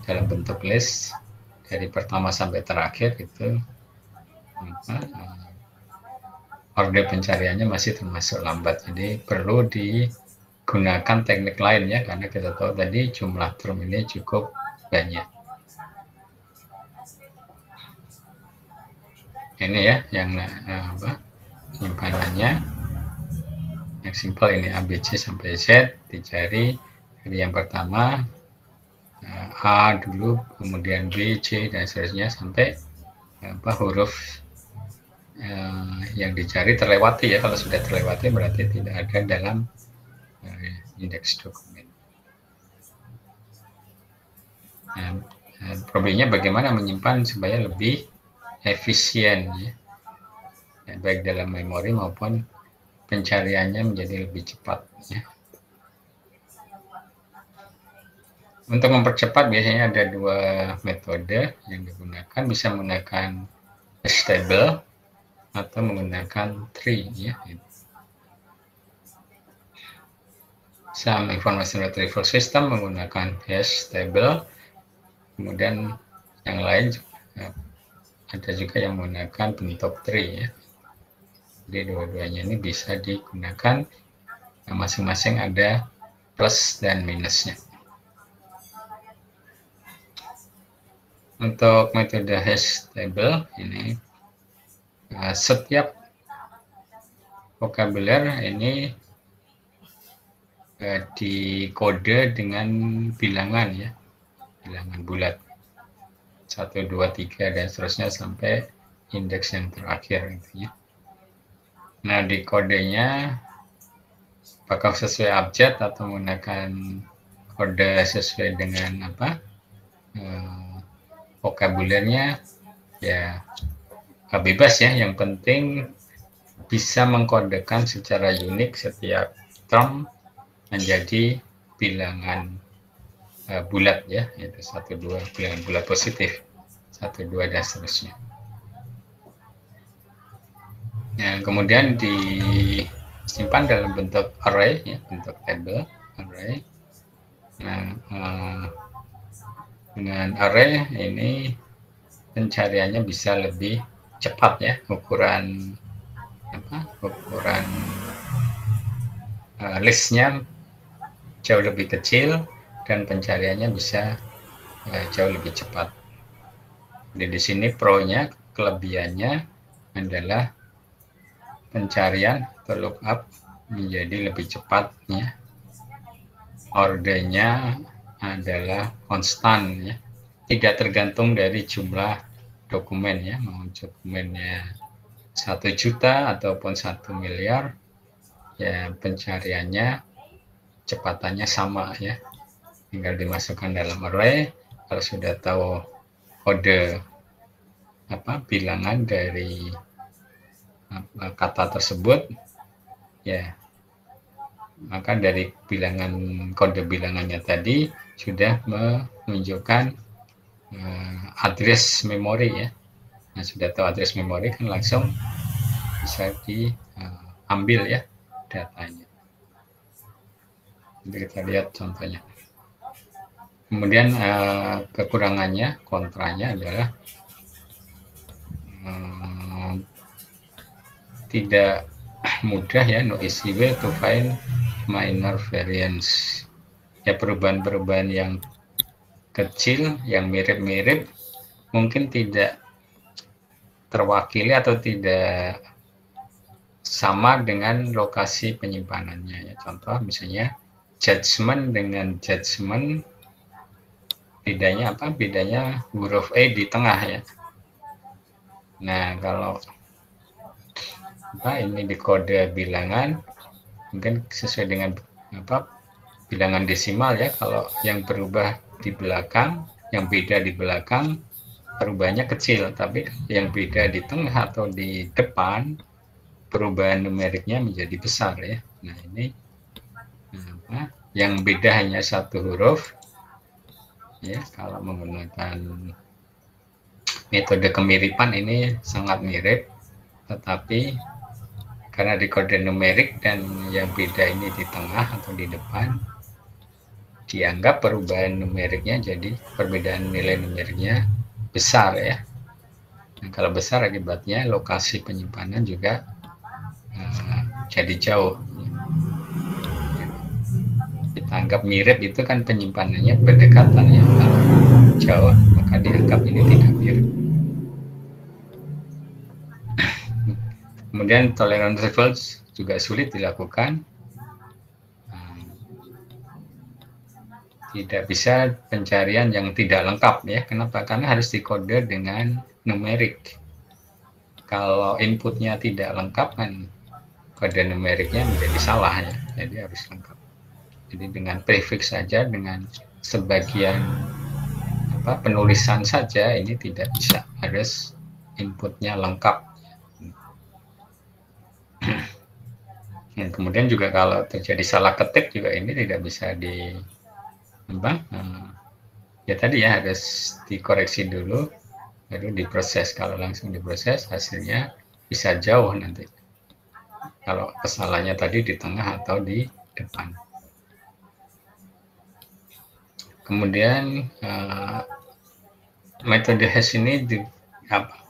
dalam bentuk list dari pertama sampai terakhir itu order pencariannya masih termasuk lambat. Jadi perlu digunakan teknik lain ya, karena kita tahu tadi jumlah term ini cukup banyak. Ini ya yang penyimpanannya yang simpel ini ABC sampai Z, dicari dari yang pertama A dulu, kemudian B, C dan seterusnya sampai huruf yang dicari terlewati ya. Kalau sudah terlewati berarti tidak ada dalam indeks dokumen. Nah, problemnya bagaimana menyimpan supaya lebih efisien ya, baik dalam memori maupun pencariannya menjadi lebih cepat ya. Untuk mempercepat biasanya ada dua metode yang digunakan, bisa menggunakan hash table atau menggunakan tree ya. Some information retrieval system menggunakan hash table, kemudian yang lain ada juga yang menggunakan bentuk tree ya. Jadi dua-duanya ini bisa digunakan, masing-masing ada plus dan minusnya. Untuk metode hash table ini setiap vokabuler ini dikode dengan bilangan ya, bilangan bulat 1, 2, 3 dan seterusnya sampai indeks yang terakhir intinya. Nah, di kodenya apakah sesuai abjad atau menggunakan kode sesuai dengan vokabulernya ya bebas ya, yang penting bisa mengkodekan secara unik setiap term menjadi bilangan bulat ya, yaitu 1, 2, bilangan bulat positif 1, 2 dan seterusnya. Nah, kemudian disimpan dalam bentuk array ya, bentuk table array. Nah, dengan array ini pencariannya bisa lebih cepat ya, ukuran listnya jauh lebih kecil dan pencariannya bisa jauh lebih cepat. Jadi di sini pro-nya, kelebihannya adalah pencarian atau lookup menjadi lebih cepat ya. Ordernya adalah konstan ya, tidak tergantung dari jumlah dokumen ya, mau dokumennya 1 juta ataupun 1 miliar ya, pencariannya kecepatannya sama ya, tinggal dimasukkan dalam array. Kalau sudah tahu kode bilangan dari kata tersebut ya, maka dari bilangan, kode bilangannya tadi sudah menunjukkan address memori ya. Nah, sudah tahu address memori kan langsung bisa diambil ya datanya. Jadi kita lihat contohnya. Kemudian kekurangannya, kontranya adalah tidak mudah ya, no easy way to find minor variance ya, perubahan-perubahan yang kecil yang mirip-mirip mungkin tidak terwakili atau tidak sama dengan lokasi penyimpanannya ya. Contoh misalnya judgment dengan judgment, bedanya apa? Bedanya huruf E di tengah ya. Nah, kalau ini di kode bilangan mungkin sesuai dengan bilangan desimal ya. Kalau yang berubah di belakang, yang beda di belakang perubahannya kecil, tapi yang beda di tengah atau di depan perubahan numeriknya menjadi besar ya. Nah, ini yang beda hanya 1 huruf ya. Kalau menggunakan metode kemiripan ini sangat mirip, tetapi karena di kode numerik dan yang beda ini di tengah atau di depan, dianggap perubahan numeriknya, jadi perbedaan nilai numeriknya besar ya. Nah, kalau besar akibatnya lokasi penyimpanan juga jadi jauh. Kita anggap mirip itu kan penyimpanannya berdekatan ya. Kalau jauh maka dianggap ini tidak mirip. Kemudian tolerance threshold juga sulit dilakukan. Tidak bisa pencarian yang tidak lengkap ya. Kenapa? Karena harus dikode dengan numerik. Kalau inputnya tidak lengkap kan kode numeriknya menjadi salah ya. Jadi harus lengkap. Jadi dengan prefix saja, dengan sebagian penulisan saja ini tidak bisa. Harus inputnya lengkap. Dan kemudian juga kalau terjadi salah ketik juga ini tidak bisa ya tadi ya, harus dikoreksi dulu baru diproses. Kalau langsung diproses hasilnya bisa jauh nanti kalau kesalahannya tadi di tengah atau di depan. Kemudian metode hash ini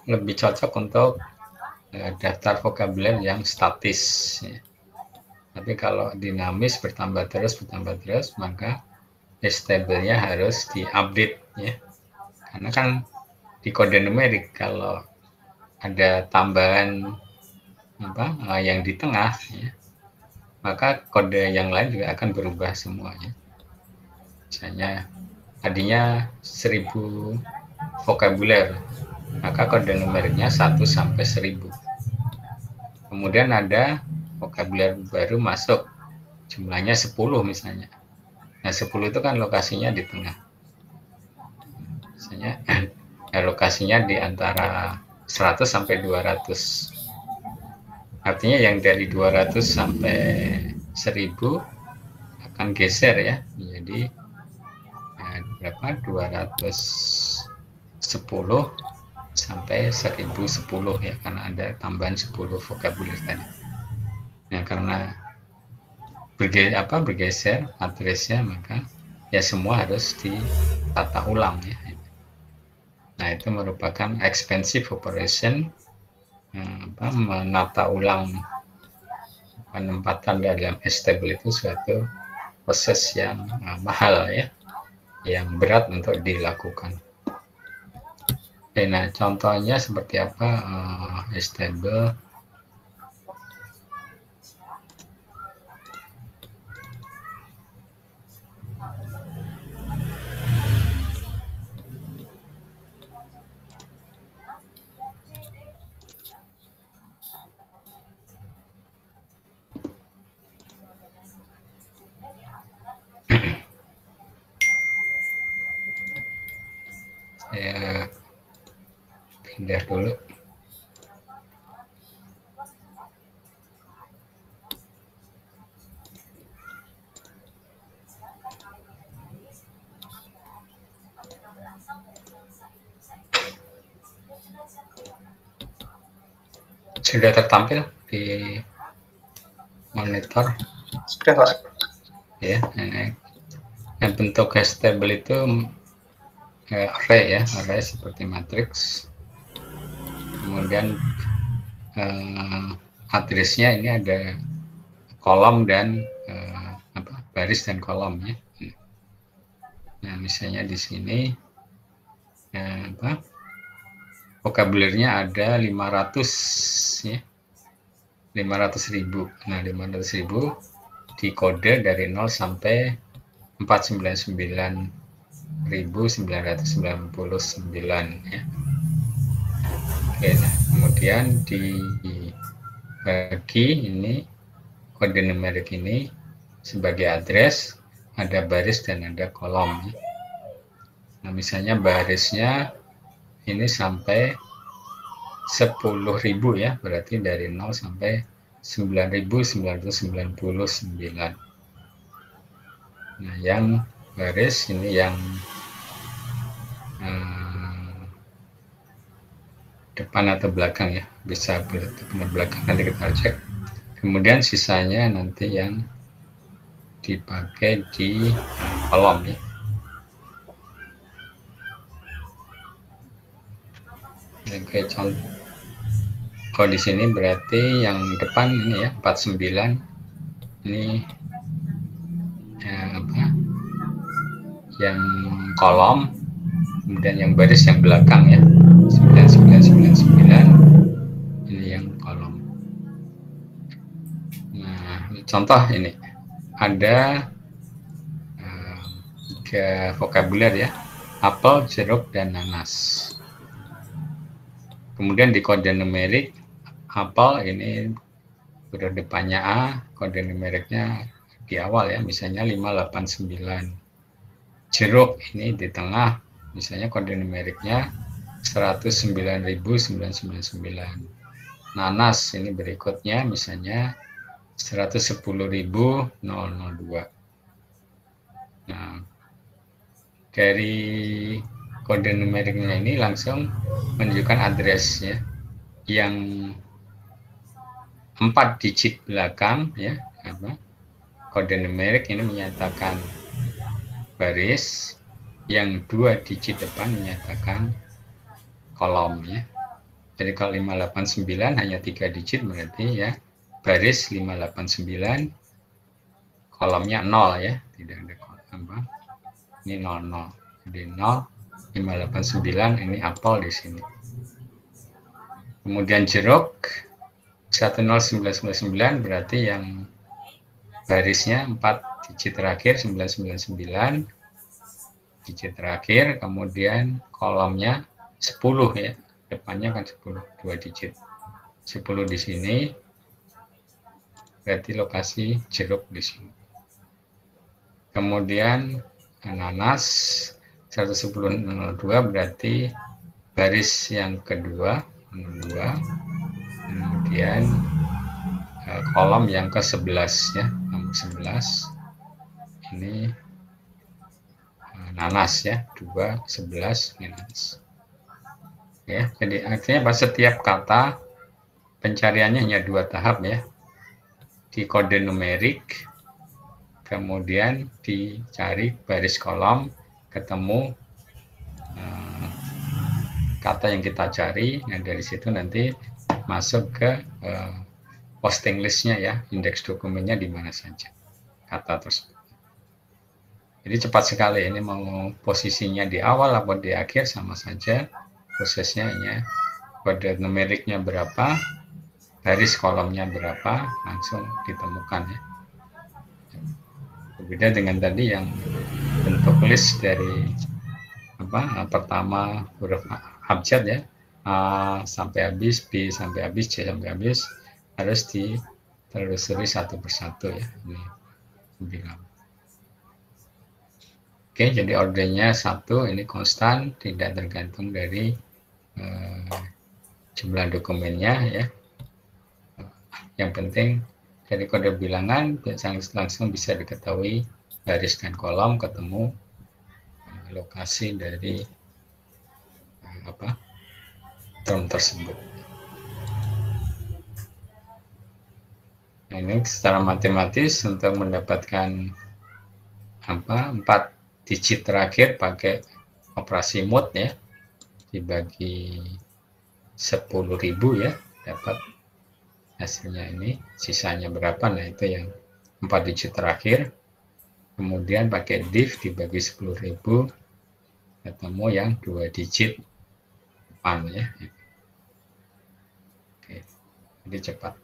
lebih cocok untuk daftar vokabuler yang statis ya. Tapi kalau dinamis bertambah terus maka hash table-nya harus diupdate ya. Karena kan di kode numerik kalau ada tambahan yang di tengah ya, maka kode yang lain juga akan berubah semuanya. Misalnya tadinya 1000 vokabuler, maka kode numeriknya 1 sampai 1000. Kemudian ada vokabuler baru masuk, jumlahnya 10 misalnya. Nah, 10 itu kan lokasinya di tengah. Misalnya lokasinya di antara 100 sampai 200. Artinya yang dari 200 sampai 1000 akan geser ya, menjadi berapa? 210 sampai 1010 ya, karena ada tambahan 10 vokabuler tadi. Nah, karena bergeser addressnya, maka ya semua harus ditata ulang ya. Nah, itu merupakan expensive operation, menata ulang penempatan dalam hash table itu suatu proses yang mahal ya. yang berat untuk dilakukan. Oke, nah contohnya seperti apa stable. Saya pindah dulu. Sudah tertampil di monitor. Sudah Pak. Ya, nah, bentuk stable itu array ya, array seperti matriks. Kemudian addressnya ini ada kolom dan baris dan kolom ya. Nah, misalnya di sini vocabulary-nya ada 500 ya. 500.000. Nah, 500.000 dikode dari 0 sampai 499.999 ya. Oke, nah, kemudian dibagi ini kode numerik ini sebagai address, ada baris dan ada kolom. Nah, misalnya barisnya ini sampai 10.000 ya, berarti dari 0 sampai 9.999. Nah, yang baris ini yang depan atau belakang ya, bisa depan belakang, nanti kita cek. Kemudian sisanya nanti yang dipakai di kolom ya. Oke, contoh. Kalau di sini berarti yang depan ini ya 49 ini yang kolom, kemudian yang baris yang belakang ya 9999 ini yang kolom. Nah, contoh ini ada 3 vocabulary ya, apel, jeruk, dan nanas. Kemudian di kode numerik apel ini huruf depannya A, kode numeriknya di awal ya, misalnya 589. Jeruk ini di tengah, misalnya kode numeriknya 109.999. Nanas ini berikutnya, misalnya 110.002. Nah, dari kode numeriknya ini langsung menunjukkan address ya, yang 4 digit belakang ya, kode numerik ini menyatakan baris, yang 2 digit depan menyatakan kolom ya. Jadi kalau 589 hanya 3 digit berarti ya baris 589, kolomnya 0 ya, tidak ada kolom, ini 00. Jadi 0 589 ini apel di sini. Kemudian jeruk 10999 berarti yang barisnya 4 digit terakhir 999 digit terakhir, kemudian kolomnya 10 ya, depannya kan 10, 2 digit. 10 di sini berarti lokasi jeruk di sini. Kemudian nanas 110.02 berarti baris yang kedua 02, kemudian kolom yang ke-11 ya, nomor 11 ini nanas ya, 2 11 nanas ya. Jadi artinya setiap kata pencariannya hanya 2 tahap ya, di kode numerik, kemudian dicari baris kolom, ketemu kata yang kita cari. Nah, dari situ nanti masuk ke posting listnya ya, indeks dokumennya di mana saja kata tersebut. Jadi cepat sekali, ini mau posisinya di awal atau di akhir sama saja prosesnya ya. Kode numeriknya berapa, garis kolomnya berapa, langsung ditemukan ya. Berbeda dengan tadi yang bentuk list dari pertama huruf abjad ya, A sampai habis, B sampai habis, C sampai habis, harus ditelusuri satu persatu ya. Ini bilang. Oke, jadi ordernya satu, ini konstan, tidak tergantung dari jumlah dokumennya ya. Yang penting dari kode bilangan langsung bisa diketahui baris dan kolom, ketemu lokasi dari term tersebut. Nah, ini secara matematis untuk mendapatkan 4 digit terakhir pakai operasi mod ya, dibagi 10.000 ya, dapat hasilnya ini. Sisanya berapa? Nah, itu yang 4 digit terakhir. Kemudian pakai div dibagi 10.000, ketemu yang 2 digit depan ya. Oke, jadi cepat.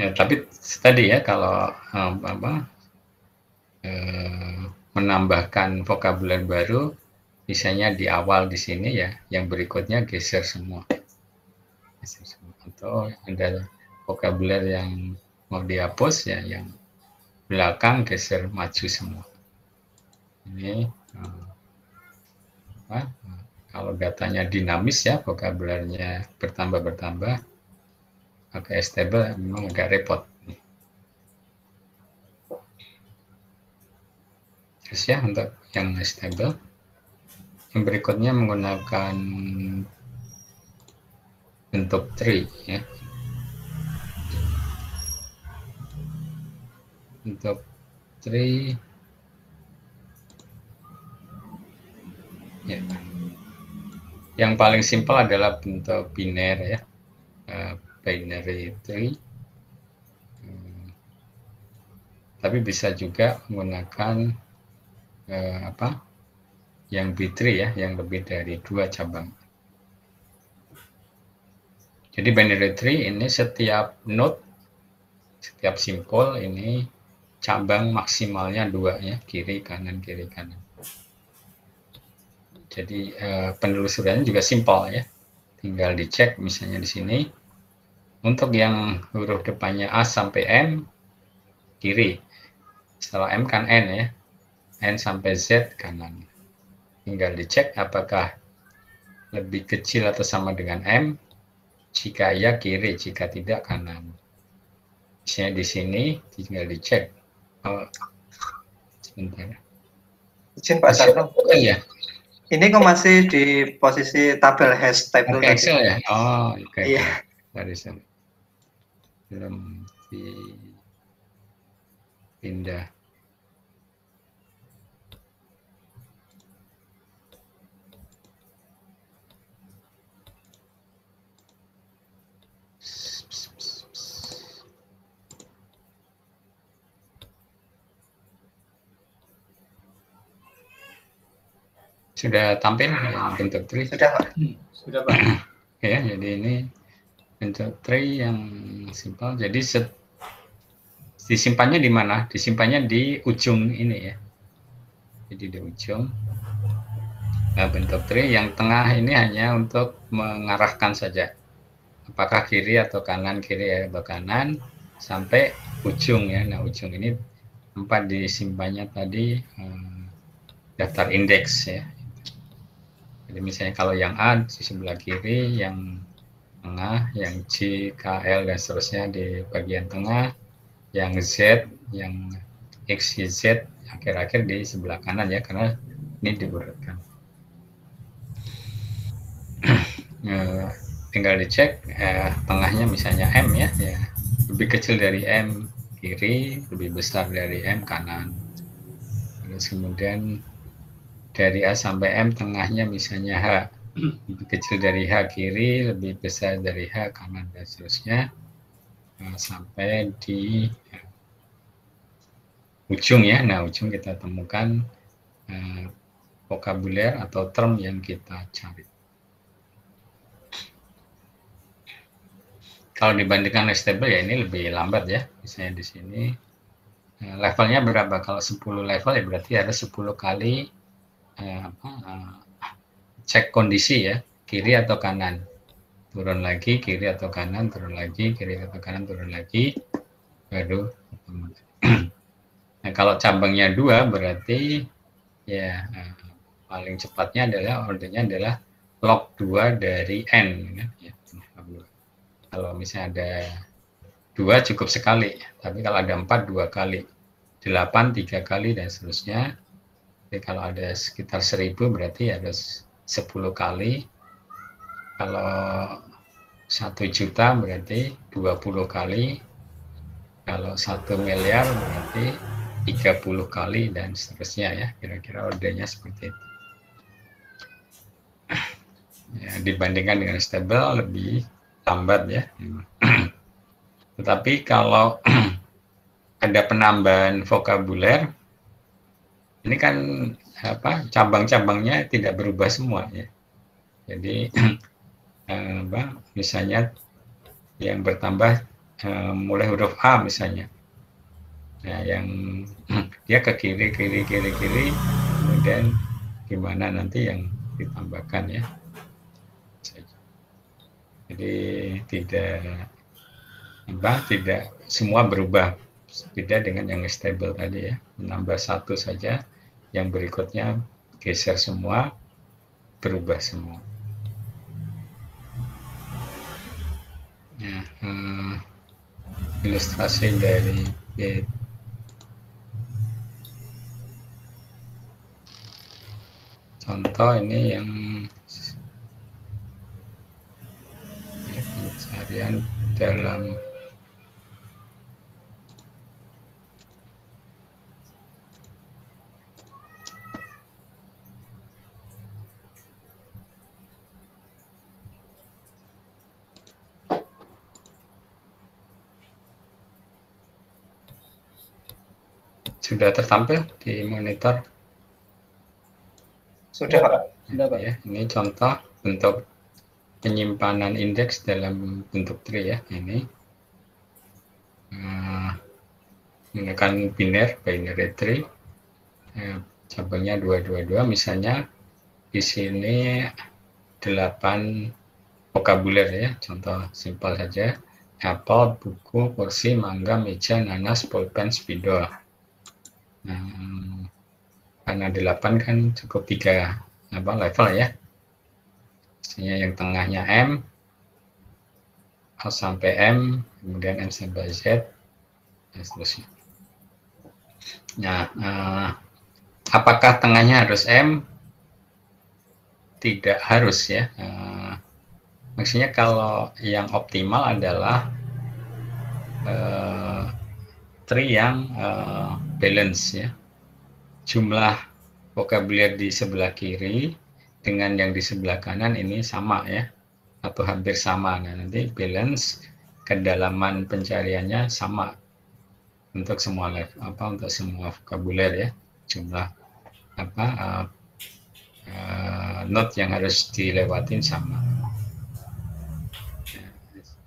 Ya, tapi tadi ya, kalau menambahkan vokabuler baru, misalnya di awal di sini ya, yang berikutnya geser semua. Atau ada vokabuler yang mau dihapus ya, yang belakang geser maju semua. Ini kalau datanya dinamis ya, vokabulernya bertambah, pakai stable memang agak repot. Terus ya, untuk yang stable, yang berikutnya menggunakan bentuk tree ya. Untuk tree ya, yang paling simpel adalah bentuk biner ya, binary tree. Tapi bisa juga menggunakan yang B-tree ya, yang lebih dari 2 cabang. Jadi binary tree ini setiap node, setiap simpul ini cabang maksimalnya 2 ya, kiri kanan kiri kanan. Jadi penelusurannya juga simpel ya, tinggal dicek misalnya di sini untuk yang huruf depannya A sampai M kiri, setelah M kan N ya, N sampai Z kanan. Tinggal dicek apakah lebih kecil atau sama dengan M. Jika iya kiri, jika tidak kanan. Misalnya di sini tinggal dicek. Sebentar. Izin Pak Sarno. Ya. Ini kok masih di posisi tabel hash type Oke, Excel ya. Oh, oke. Iya. Sorry. Belum dipindah. Sudah tampil yang bentuk tree? Sudah Pak. Sudah Pak. Ya, jadi ini bentuk tree yang simpel. Jadi disimpannya di mana? Disimpannya di ujung ini ya. Jadi di ujung. Nah, bentuk tree yang tengah ini hanya untuk mengarahkan saja. Apakah kiri atau kanan, kiri atau kanan, sampai ujung ya. Nah, ujung ini tempat disimpannya tadi daftar indeks ya. Jadi misalnya kalau yang A di sebelah kiri, yang tengah, yang G, K, L, dan seterusnya di bagian tengah, yang Z, yang X, Y, Z, akhir-akhir di sebelah kanan ya, karena ini diurutkan. Tinggal dicek, tengahnya misalnya M ya, lebih kecil dari M kiri, lebih besar dari M kanan. Terus kemudian dari A sampai M tengahnya misalnya H, lebih kecil dari H kiri, lebih besar dari H kanan, dan seterusnya sampai di ujung ya. Nah, ujung kita temukan vokabuler atau term yang kita cari. Kalau dibandingkan stable ya ini lebih lambat ya. Misalnya di sini levelnya berapa? Kalau 10 level ya berarti ada 10 kali cek kondisi ya, kiri atau kanan. Turun lagi, kiri atau kanan, turun lagi, kiri atau kanan, turun lagi, baru nah, kalau cabangnya 2 berarti ya paling cepatnya adalah ordernya adalah log 2 dari n ya. Kalau misalnya ada 2 cukup sekali, tapi kalau ada 4 2 kali, 8 3 kali dan seterusnya. Jadi kalau ada sekitar 1000 berarti ada 10 kali. Kalau 1 juta berarti 20 kali. Kalau 1 miliar berarti 30 kali dan seterusnya ya. Kira-kira ordernya seperti itu. Ya, dibandingkan dengan stable lebih lambat ya. Tetapi kalau ada penambahan vokabuler, ini kan cabang-cabangnya tidak berubah semua ya. Jadi misalnya yang bertambah mulai huruf A misalnya. Nah, yang dia ke kiri, kemudian gimana nanti yang ditambahkan ya. Jadi tidak semua berubah, beda dengan yang stable tadi ya, menambah 1 saja, yang berikutnya geser semua, berubah semua. Nah, ilustrasi dari contoh ini yang pencarian dalam sudah tertampil di monitor. Sudah Pak. Sudah Pak. Ya, ini contoh bentuk penyimpanan indeks dalam bentuk tree ya. Ini menggunakan binary tree, cabangnya 222. Misalnya di sini 8 vokabuler ya. Contoh simpel saja: apel, buku, kursi, mangga, meja, nanas, pulpen, spidol. Nah, karena 8 kan cukup 3 level ya. Misalnya yang tengahnya M, A sampai M, kemudian M sampai Z, dan seterusnya. Nah, apakah tengahnya harus M? Tidak harus ya. Maksudnya kalau yang optimal adalah tree yang balance ya. Jumlah vokabuler di sebelah kiri dengan yang di sebelah kanan ini sama ya, atau hampir sama. Nah, nanti balance, kedalaman pencariannya sama untuk semua level, untuk semua vokabuler ya, jumlah note yang harus dilewatin sama.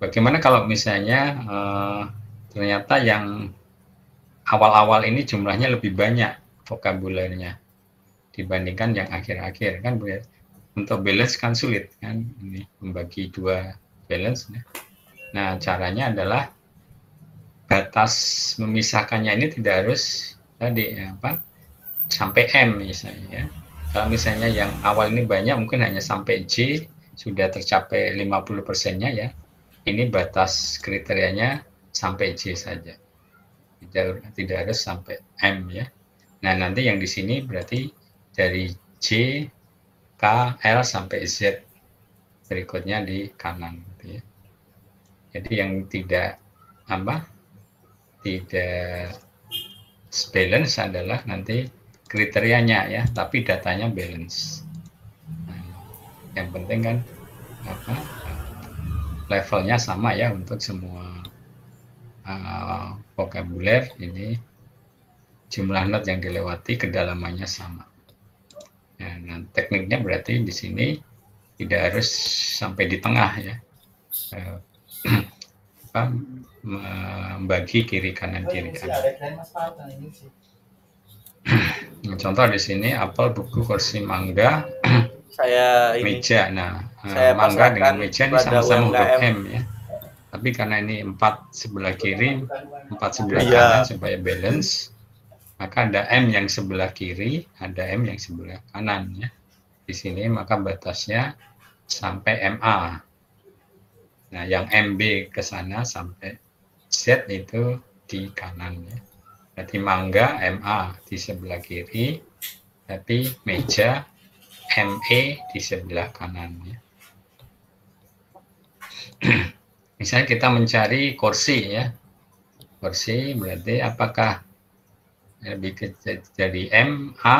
Bagaimana kalau misalnya ternyata yang awal-awal ini jumlahnya lebih banyak vokabulernya dibandingkan yang akhir-akhir, kan untuk balance kan sulit kan, ini membagi 2 balance. Nah, caranya adalah batas memisahkannya ini tidak harus tadi sampai M misalnya ya. Kalau misalnya yang awal ini banyak, mungkin hanya sampai J, sudah tercapai 50%-nya ya. Ini batas kriterianya sampai J saja. Tidak harus sampai M ya. Nah, nanti yang di sini berarti dari J, K, L sampai Z. Berikutnya di kanan gitu ya. Jadi yang tidak balance adalah nanti kriterianya ya, tapi datanya balance. Nah, yang penting kan levelnya sama ya untuk semua vokabuler ini jumlah not yang dilewati kedalamannya sama. Nah, tekniknya berarti di sini tidak harus sampai di tengah ya. Membagi kiri kanan kiri kanan. Contoh di sini apel, buku, kursi, mangga, Saya ini meja. Nah, saya mangga dengan pasrahkan meja ini pada sama-sama huruf UMKM. M ya. Tapi karena ini 4 sebelah kiri, 4 sebelah Iya. kanan supaya balance, maka ada M yang sebelah kiri, ada M yang sebelah kanan ya. Di sini maka batasnya sampai MA. Nah, yang MB ke sana sampai Z itu di kanan ya. Berarti mangga MA di sebelah kiri, tapi meja ME di sebelah kanan ya. Misalnya kita mencari kursi ya. Kursi berarti apakah lebih kecil dari MA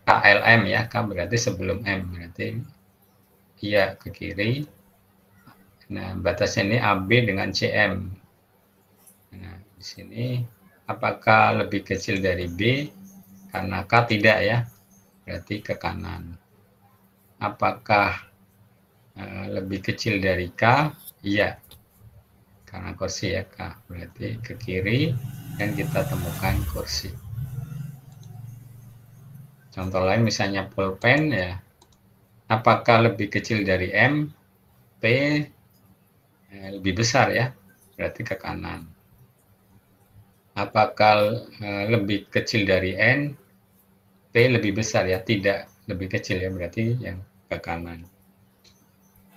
KLM ya, K berarti sebelum M, berarti iya ke kiri. Nah, batasnya ini AB dengan CM. Nah, di sini apakah lebih kecil dari B? Karena K tidak ya, berarti ke kanan. Apakah lebih kecil dari K? Iya, karena kursi ya K, berarti ke kiri dan kita temukan kursi. Contoh lain misalnya pulpen ya, apakah lebih kecil dari M? P lebih besar ya, berarti ke kanan. Apakah lebih kecil dari N? P lebih besar ya, tidak lebih kecil ya, berarti yang ke kanan.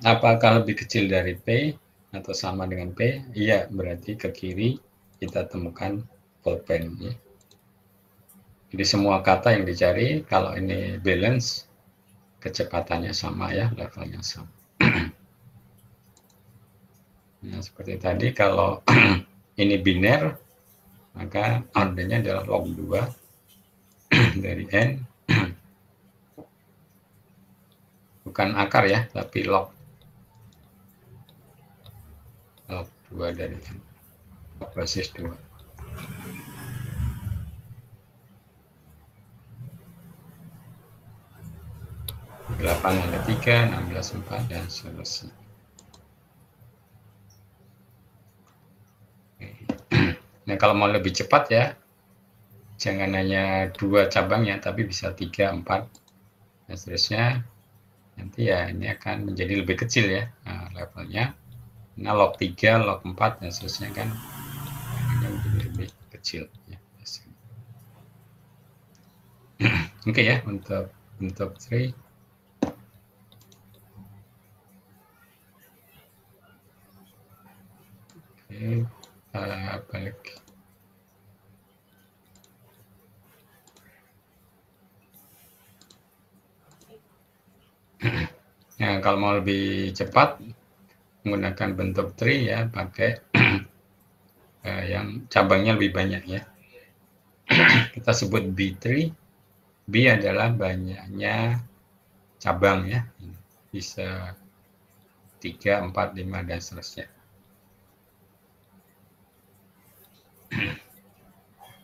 Apakah lebih kecil dari P atau sama dengan P? Iya, berarti ke kiri kita temukan pulpen ya. Jadi semua kata yang dicari, kalau ini balance, kecepatannya sama ya, levelnya sama. Nah, seperti tadi kalau ini biner, maka ordernya adalah log 2 dari N. Bukan akar ya, tapi log 2 dari N. Basis 2. Delapan ada 3, 16 4 dan seterusnya. Nah, kalau mau lebih cepat ya, jangan hanya 2 cabangnya, tapi bisa 3, 4 dan seterusnya. Nanti ya ini akan menjadi lebih kecil ya levelnya. Nah, log 3, log 4 dan seterusnya kan menjadi lebih kecil ya. Oke ya, untuk bentuk tree. Oke, balik. Nah, kalau mau lebih cepat menggunakan bentuk tree ya, pakai yang cabangnya lebih banyak ya. Kita sebut B tree. B adalah banyaknya cabang ya. Bisa 3, 4, 5 dan seterusnya.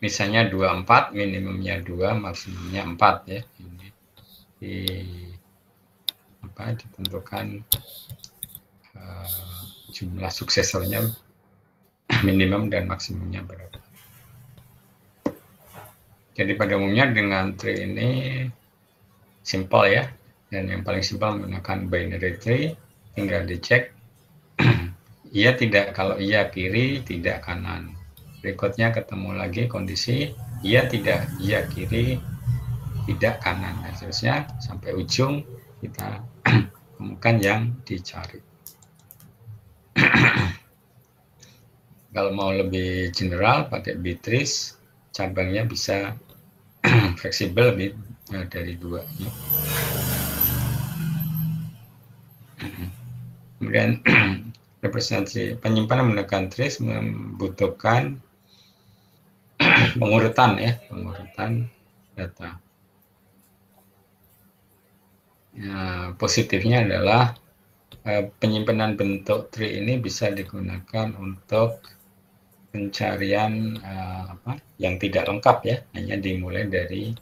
Misalnya 24, minimumnya 2, maksimumnya 4 ya. Ini ditentukan jumlah suksesornya minimum dan maksimumnya berapa. Jadi pada umumnya dengan tree ini simple ya, dan yang paling simpel menggunakan binary tree, tinggal dicek iya tidak, kalau iya kiri, tidak kanan. Berikutnya ketemu lagi kondisi iya tidak, iya kiri, tidak kanan, dan seterusnya sampai ujung kita temukan yang dicari. Kalau mau lebih general pakai B-trees, cabangnya bisa fleksibel lebih dari 2. Kemudian representasi penyimpanan menggunakan trees membutuhkan pengurutan ya, pengurutan data. Ya, positifnya adalah penyimpanan bentuk tree ini bisa digunakan untuk pencarian yang tidak lengkap ya, hanya dimulai dari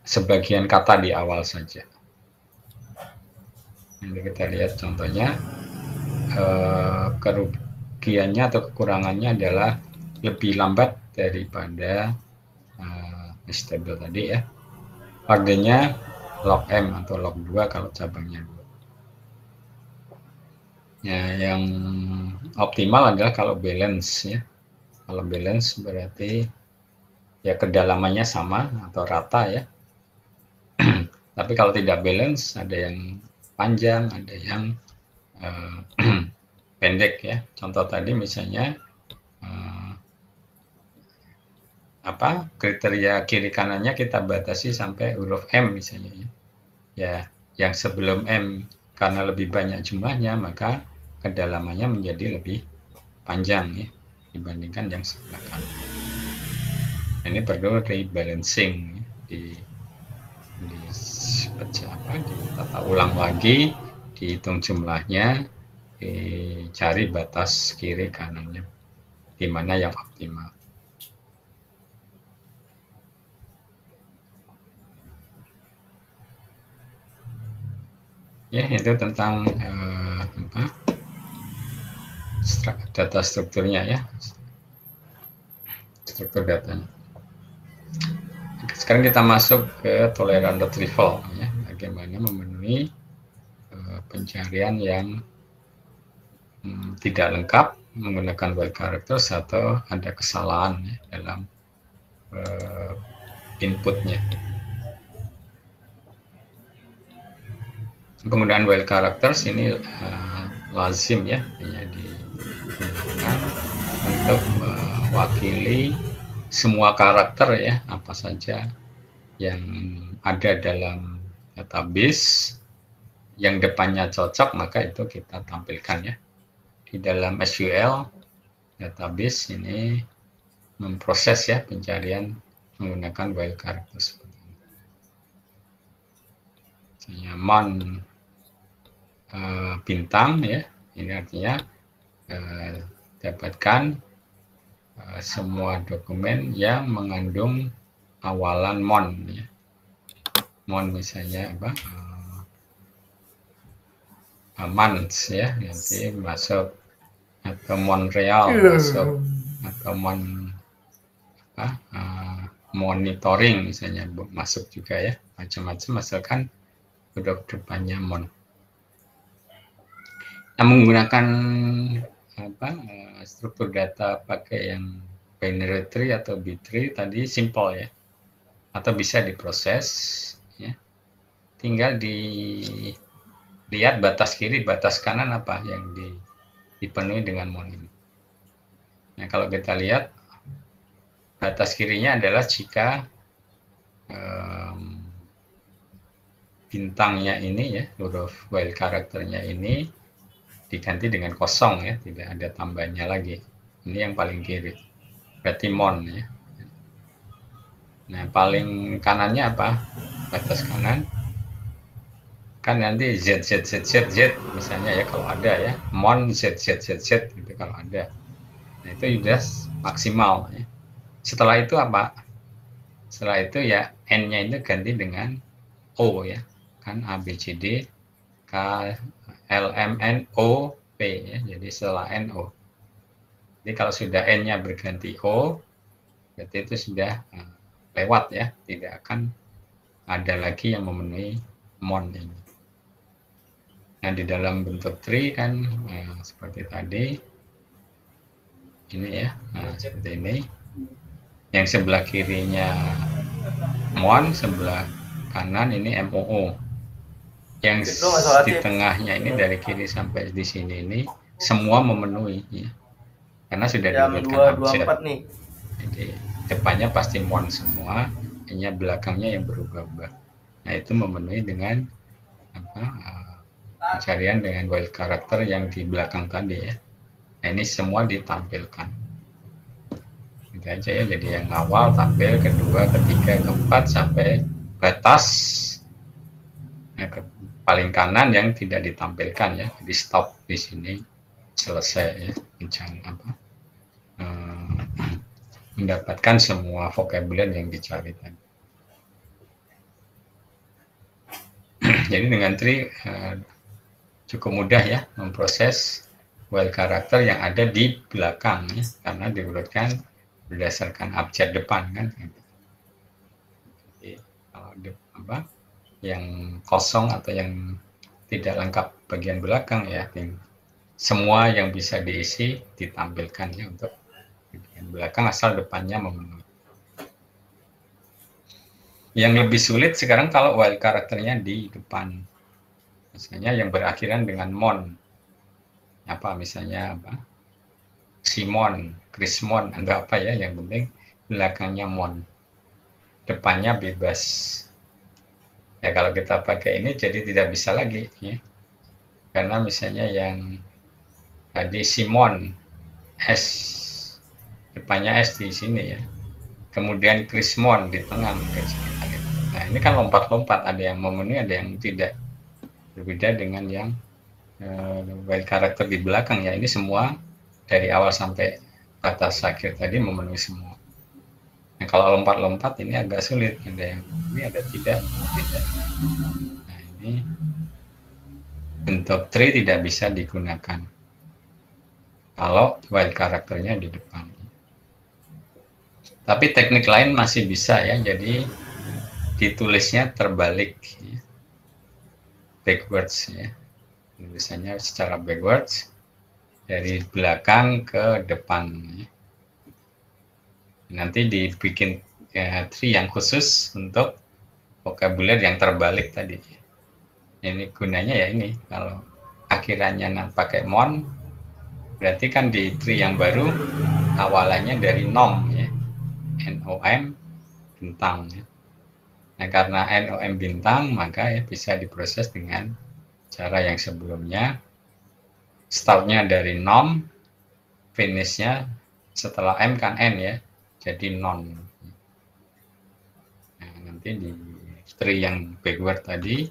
sebagian kata di awal saja. Nanti kita lihat contohnya, kerugiannya atau kekurangannya adalah lebih lambat daripada stable tadi ya. Harganya log M atau log 2 kalau cabangnya 2. Ya, yang optimal adalah kalau balance ya. Kalau balance berarti ya kedalamannya sama atau rata ya. Tapi kalau tidak balance, ada yang panjang, ada yang pendek ya. Contoh tadi misalnya kriteria kiri kanannya kita batasi sampai huruf M misalnya ya. Ya, yang sebelum M karena lebih banyak jumlahnya maka kedalamannya menjadi lebih panjang ya dibandingkan yang sebelah kanan. Ini perlu rebalancing ya, ditata ulang lagi, dihitung jumlahnya, dicari batas kiri kanannya di mana yang optimal. Ya, itu tentang data strukturnya ya, struktur datanya. Sekarang kita masuk ke tolerant retrieval ya, bagaimana memenuhi pencarian yang tidak lengkap menggunakan wild characters atau ada kesalahan ya, dalam inputnya. Penggunaan wild characters ini lazim ya, digunakan untuk mewakili semua karakter ya, apa saja yang ada dalam database yang depannya cocok maka itu kita tampilkan ya. Di dalam SQL database ini memproses ya pencarian menggunakan wild characters. Misalnya mon bintang ya, ini artinya dapatkan semua dokumen yang mengandung awalan mon ya. Mon misalnya months ya, nanti masuk, atau Montreal masuk, atau monitoring misalnya masuk juga ya, macam-macam asalkan huruf depannya mon. Nah, menggunakan struktur data pakai yang binary tree atau B-tree tadi simple ya, atau bisa diproses ya, tinggal dilihat batas kiri batas kanan apa yang dipenuhi dengan mon ini. Nah, kalau kita lihat batas kirinya adalah jika bintangnya ini ya, huruf wild karakternya ini diganti dengan kosong ya, tidak ada tambahnya lagi. Ini yang paling kiri, berarti mon ya. Nah, paling kanannya apa? Batas kanan kan nanti z misalnya ya, kalau ada ya, mon z gitu kalau ada. Nah, itu sudah maksimal ya. Setelah itu apa? Setelah itu ya n-nya itu ganti dengan o ya, kan A B C D K L M N O P ya, jadi setelah N O. Jadi kalau sudah N-nya berganti O, berarti itu sudah lewat ya, tidak akan ada lagi yang memenuhi mon ini. Nah, di dalam bentuk tree kan seperti tadi ini ya, seperti ini. Yang sebelah kirinya mon, sebelah kanan ini MOO. Yang di tengahnya ini dari kiri sampai di sini ini semua memenuhi ya. Karena sudah dilihatkan objek. Jadi depannya pasti mon semua, hanya belakangnya yang berubah-ubah. Nah, itu memenuhi dengan pencarian dengan wild character yang di belakang tadi ya. Nah, ini semua ditampilkan. Gitu aja ya, jadi yang awal tampil, kedua, ketiga, keempat sampai batas paling kanan yang tidak ditampilkan ya, di stop di sini selesai ya, mendapatkan semua vocabulary yang dicari tadi. Jadi dengan tree cukup mudah ya memproses while karakter yang ada di belakang ya, karena diurutkan berdasarkan abjad depan kan. Jadi kalau yang kosong atau yang tidak lengkap bagian belakang ya, semua yang bisa diisi ditampilkan ya untuk bagian belakang asal depannya memenuhi. Yang lebih sulit sekarang kalau while karakternya di depan, misalnya yang berakhiran dengan mon, misalnya Simon, Krismon, atau apa ya, yang penting belakangnya mon, depannya bebas. Ya kalau kita pakai ini jadi tidak bisa lagi ya, karena misalnya yang tadi Simon S, depannya S di sini ya, kemudian Krismon di tengah. Nah ini kan lompat-lompat, ada yang memenuhi, ada yang tidak. Berbeda dengan yang while karakter di belakang ya, ini semua dari awal sampai batas akhir tadi memenuhi semua. Nah kalau lompat-lompat ini agak sulit, ada yang ini, ada tidak. Nah ini bentuk tree tidak bisa digunakan kalau while karakternya di depan. Tapi teknik lain masih bisa ya, jadi ditulisnya terbalik ya. Backwards ya, tulisannya secara backwards dari belakang ke depan ya. Nanti dibikin tree yang khusus untuk vocabulary yang terbalik tadi. Ini gunanya ya ini, kalau akhirannya pakai mon, berarti kan di tree yang baru awalannya dari nom ya, nom bintang ya. Nah karena nom bintang, maka ya bisa diproses dengan cara yang sebelumnya, startnya dari nom, finishnya setelah m kan n ya, jadi non. Nah, nanti di tree yang backward tadi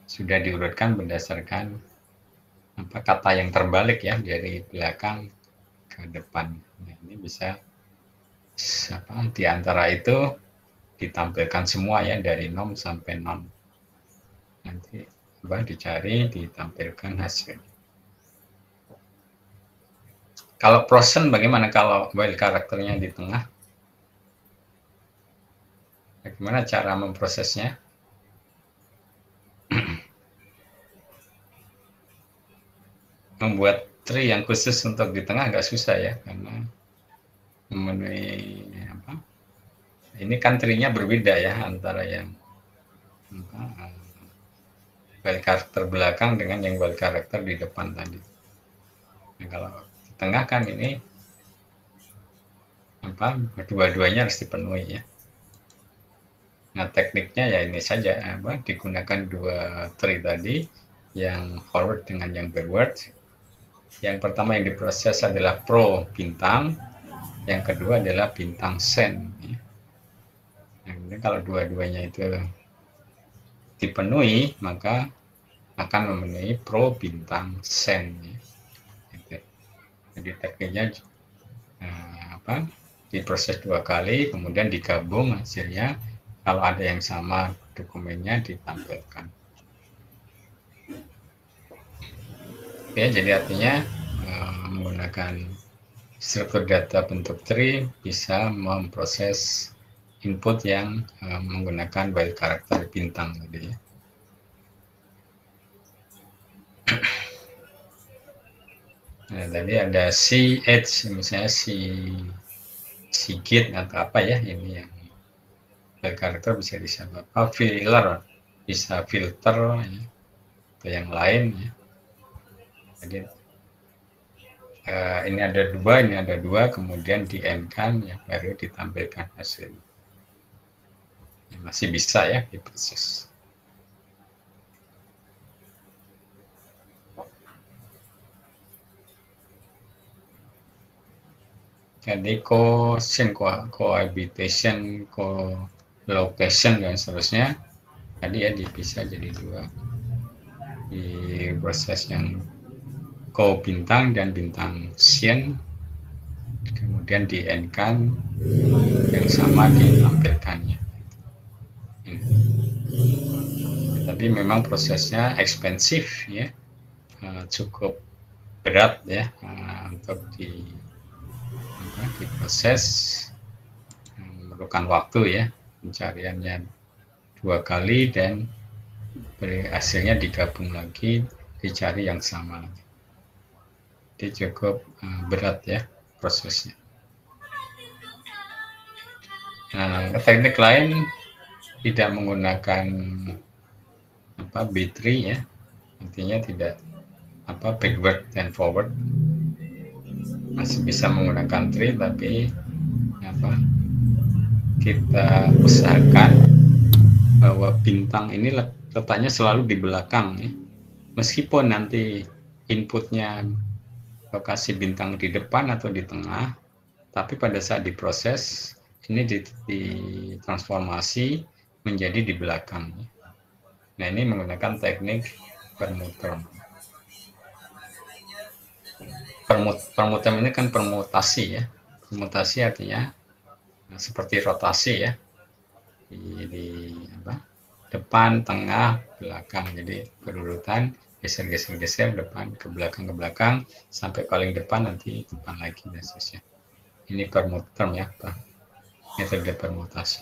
sudah diurutkan berdasarkan kata yang terbalik ya, dari belakang ke depan. Nah, ini bisa di antara itu ditampilkan semua ya, dari nom sampai non. Nanti dicari, ditampilkan hasil. Kalau prosent bagaimana kalau while karakternya di tengah? Bagaimana cara memprosesnya? Membuat tree yang khusus untuk di tengah agak susah ya, karena memenuhi ini kan tree-nya berbeda ya, antara yang while karakter belakang dengan yang while karakter di depan tadi. Nah, kalau di tengah kan ini dua-duanya harus dipenuhi ya. Nah tekniknya ya ini saja, digunakan dua tree tadi, yang forward dengan yang backward. Yang pertama yang diproses adalah pro bintang, yang kedua adalah bintang sen ya. Nah, kalau dua-duanya itu dipenuhi, maka akan memenuhi pro bintang sen ya. Jadi tekniknya diproses dua kali, kemudian digabung hasilnya. Kalau ada yang sama dokumennya ditampilkan. Oke, jadi artinya menggunakan struktur data bentuk tree bisa memproses input yang menggunakan while karakter bintang tadi ya. Nah, tadi ada CH, misalnya Sigit atau apa ya, ini yang while karakter bisa disebut filler, bisa filter ya, atau yang lain ya. Jadi ini ada dua, kemudian di end-kan ya, baru ditampilkan hasil. Ya, masih bisa ya diproses. Jadi cohabitation, co-location dan seterusnya tadi ya bisa jadi dua. Di proses yang ko bintang dan bintang Sien, kemudian di N-kan yang sama ditampilkannya. Tapi memang prosesnya ekspensif ya, cukup berat ya untuk diproses, memerlukan waktu ya, pencariannya 2 kali dan hasilnya digabung lagi, dicari yang sama. Jadi cukup berat ya prosesnya. Nah, teknik lain tidak menggunakan B3 ya, artinya tidak backward dan forward, masih bisa menggunakan tree, tapi kita usahakan bahwa bintang ini letaknya selalu di belakang ya. Meskipun nanti inputnya lokasi bintang di depan atau di tengah, tapi pada saat diproses ini ditransformasi menjadi di belakang. Nah, ini menggunakan teknik permuter. Permuter ini kan permutasi ya. Permutasi artinya seperti rotasi ya. Di depan, tengah, belakang. Jadi berurutan, geser depan ke belakang sampai paling depan, nanti depan lagi dan seterusnya. Ini permuter ya, metode permutasi.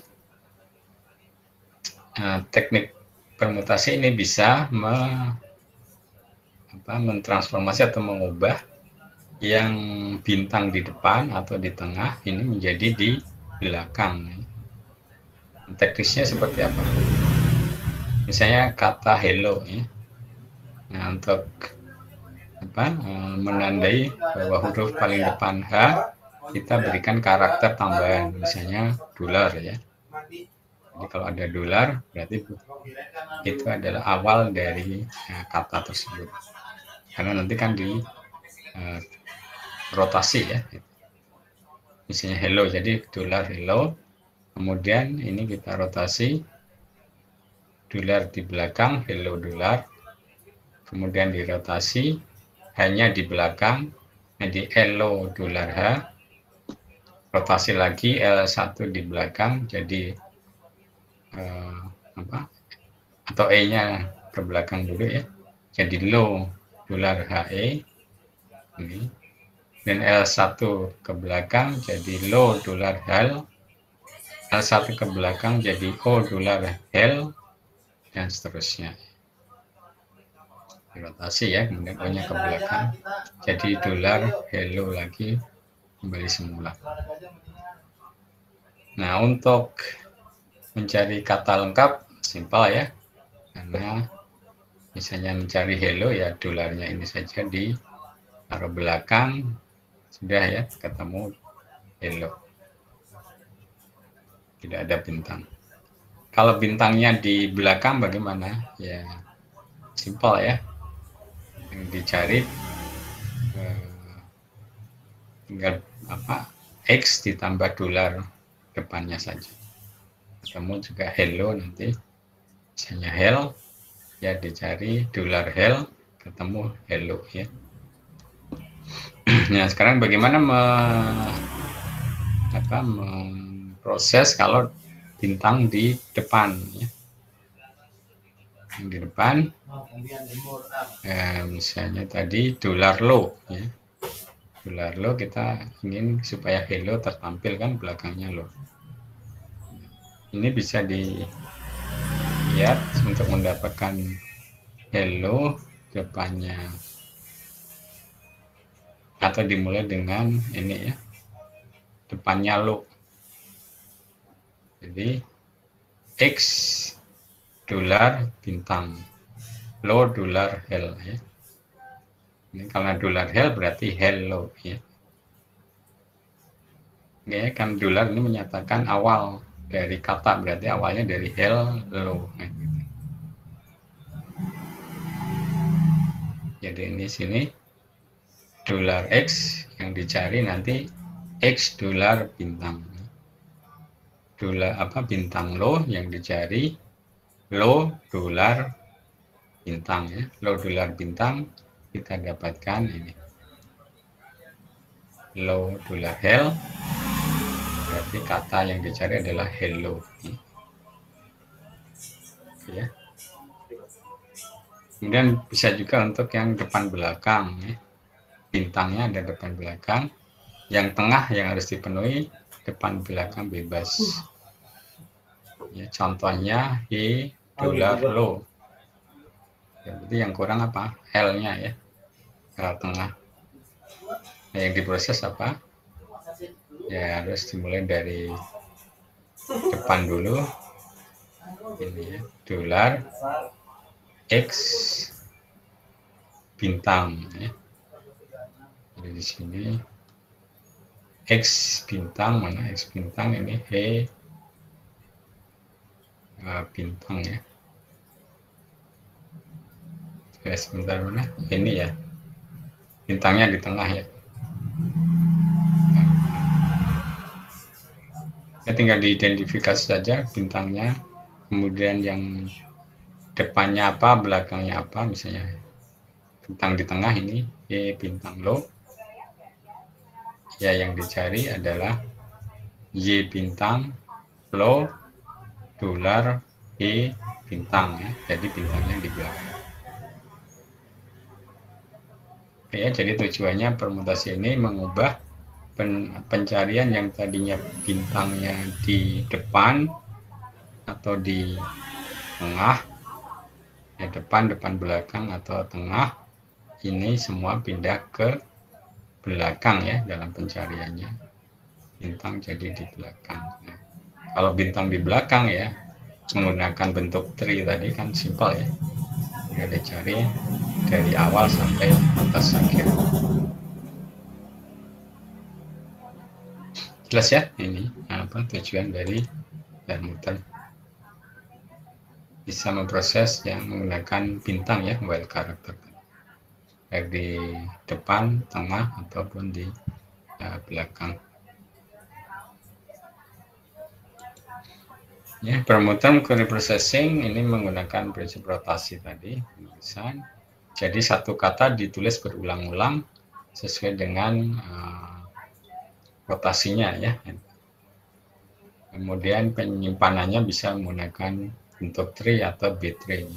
Teknik permutasi ini bisa mentransformasi atau mengubah yang bintang di depan atau di tengah ini menjadi di belakang. Teknisnya seperti apa? Misalnya kata hello ya. Nah, untuk menandai bahwa huruf paling depan H, kita berikan karakter tambahan, misalnya dolar ya. Jadi kalau ada dolar, berarti itu adalah awal dari kata tersebut. Karena nanti kan di rotasi ya. Misalnya hello, jadi dolar hello. Kemudian ini kita rotasi, dolar di belakang, hello dolar. Kemudian dirotasi, hanya di belakang, jadi hello dolar H. Rotasi lagi L1 di belakang, jadi atau E-nya ke belakang dulu ya. Jadi low dolar HE ini. Dan L1 ke belakang jadi low dolar HEL. L1 ke belakang jadi O dolar HEL dan seterusnya. Rotasi ya, kemudian O-nya ke belakang. Jadi dolar hello lagi kembali semula. Nah, untuk mencari kata lengkap simpel ya, karena misalnya mencari hello ya dolarnya ini saja di taruh belakang, sudah ya ketemu hello, tidak ada bintang. Kalau bintangnya di belakang bagaimana? Ya simpel ya, yang dicari tinggal X ditambah dolar depannya saja. Ketemu juga hello, nanti misalnya hell ya dicari dolar hell, ketemu hello ya. Nah, sekarang bagaimana memproses kalau bintang di depan ya. Yang di depan misalnya tadi dolar low ya. Dolar low kita ingin supaya hello tertampil kan belakangnya low. Ini bisa dilihat untuk mendapatkan hello depannya, atau dimulai dengan ini ya, depannya low. Jadi X dolar bintang, low dolar hell ya. Ini karena dolar hell berarti hello ya. Oke, kan dolar ini menyatakan awal dari kata, berarti awalnya dari hello. Jadi ini sini dolar X yang dicari nanti X dolar bintang. Dolar bintang low yang dicari low dolar bintang ya. Low dolar bintang kita dapatkan ini low dollar hell, berarti kata yang dicari adalah hello. Ya. Kemudian bisa juga untuk yang depan belakang ya. Bintangnya ada depan belakang, yang tengah yang harus dipenuhi, depan belakang bebas ya. Contohnya he dollar low ya, berarti yang kurang apa? L nya ya, L tengah. Nah, yang diproses apa ya, harus dimulai dari depan dulu ini ya, dolar X bintang ya. Jadi di sini X bintang, mana X bintang, ini E bintang ya. Sebentar, mana ini ya, bintangnya di tengah ya. Ya, tinggal diidentifikasi saja bintangnya, kemudian yang depannya apa, belakangnya apa, misalnya bintang di tengah ini E bintang low ya, yang dicari adalah Y bintang low dolar E bintang ya, jadi bintangnya di belakang. Oke ya, jadi tujuannya permutasi ini mengubah pencarian yang tadinya bintangnya di depan atau di tengah ya, depan belakang atau tengah, ini semua pindah ke belakang ya dalam pencariannya. Bintang jadi di belakang. Nah, kalau bintang di belakang ya menggunakan bentuk tree tadi kan simpel ya, tinggal dicari dari awal sampai atas akhir. Jelas ya, ini apa tujuan dari permuter, bisa memproses yang menggunakan bintang ya, while karakter, baik di depan, tengah ataupun di belakang. Ya, permuter query processing ini menggunakan prinsip rotasi tadi, penulisan. Jadi satu kata ditulis berulang-ulang sesuai dengan rotasinya ya. Kemudian penyimpanannya bisa menggunakan bentuk tree atau B-tree.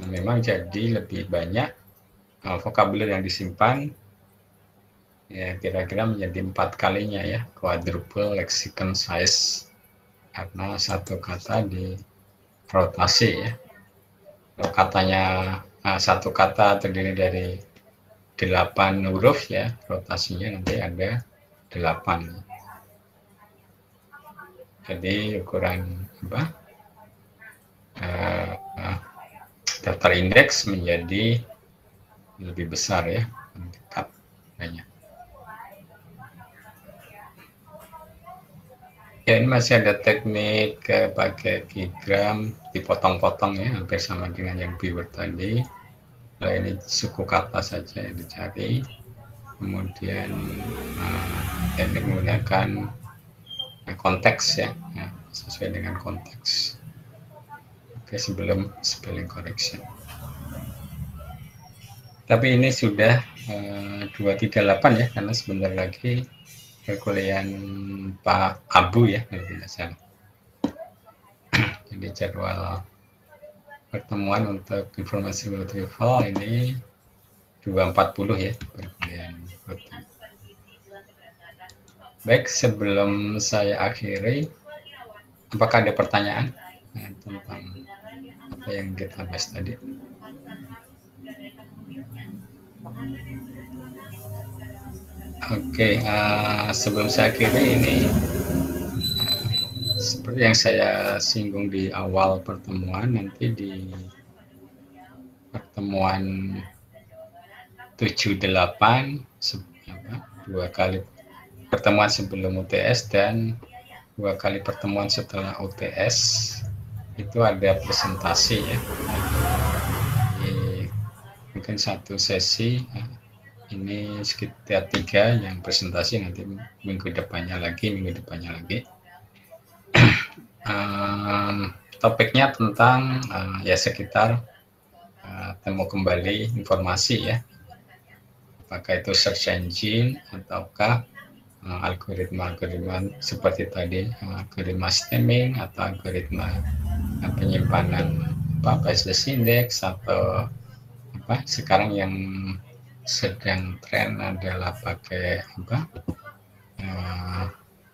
Nah, memang jadi lebih banyak vocabulary yang disimpan ya, kira-kira menjadi 4 kalinya ya, quadruple lexicon size, karena satu kata di rotasi ya. Kalau katanya satu kata terdiri dari 8 huruf ya, rotasinya nanti ada 8. Jadi ukuran apa? Daftar indeks menjadi lebih besar ya, mendekat banyak. Ya, ini masih ada teknik pakai keygram dipotong-potong ya, hampir sama dengan yang viewer tadi. Nah, ini suku kata saja yang dicari. Kemudian teknik menggunakan konteks ya, sesuai dengan konteks. Oke, sebelum spelling correction. Tapi ini sudah 238 ya, karena sebentar lagi perkuliahan Pak Abu ya, kalau tidak salah. Jadi jadwal pertemuan untuk informasi retrieval ini 240 ya, perkuliahan rutin. Baik, sebelum saya akhiri, apakah ada pertanyaan tentang apa yang kita bahas tadi? Oke, sebelum saya akhiri ini, seperti yang saya singgung di awal pertemuan, nanti di pertemuan 78, 2 kali pertemuan sebelum UTS dan 2 kali pertemuan setelah UTS, itu ada presentasi ya. Jadi, mungkin satu sesi ini sekitar 3 yang presentasi, nanti minggu depannya lagi. Topiknya tentang ya sekitar ketemu kembali informasi ya, apakah itu search engine ataukah algoritma-algoritma seperti tadi, algoritma stemming atau algoritma penyimpanan baseless index, atau sekarang yang sedang tren adalah pakai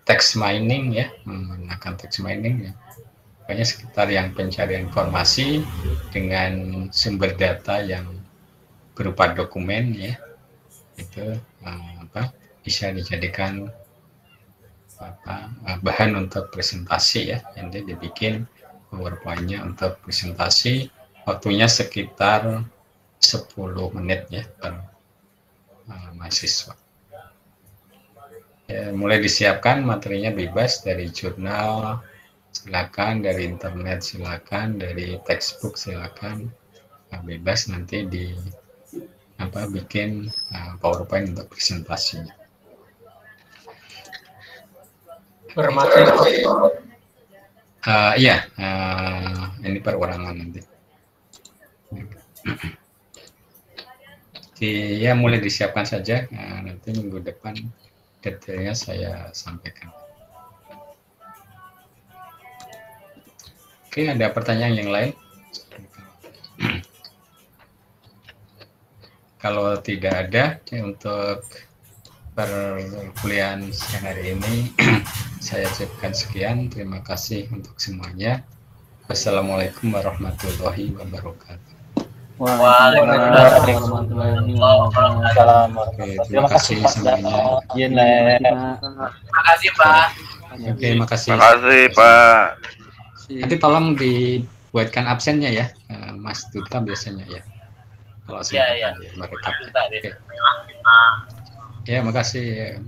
text mining ya, menggunakan text mining ya. Pokoknya sekitar yang pencarian informasi dengan sumber data yang berupa dokumen ya, itu bisa dijadikan bahan untuk presentasi ya. Jadi dibikin PowerPoint-nya untuk presentasi, waktunya sekitar 10 menit ya per mahasiswa. Ya, mulai disiapkan materinya bebas, dari jurnal silakan, dari internet silakan, dari textbook silakan, bebas nanti di bikin PowerPoint untuk presentasinya. Iya, ini perorangan nanti. Ya mulai disiapkan saja, nanti minggu depan detailnya saya sampaikan. Oke, ada pertanyaan yang lain? Kalau tidak ada, untuk perkuliahan siang hari ini saya ucapkan sekian. Terima kasih untuk semuanya. Wassalamualaikum warahmatullahi wabarakatuh. Terima kasih semuanya. Terima kasih Pak. Oke, makasih. Terima kasih Pak. Nanti tolong dibuatkan absennya ya, Mas Duta biasanya ya. Kalau saya Iya. merekap. Oke. Ya, makasih.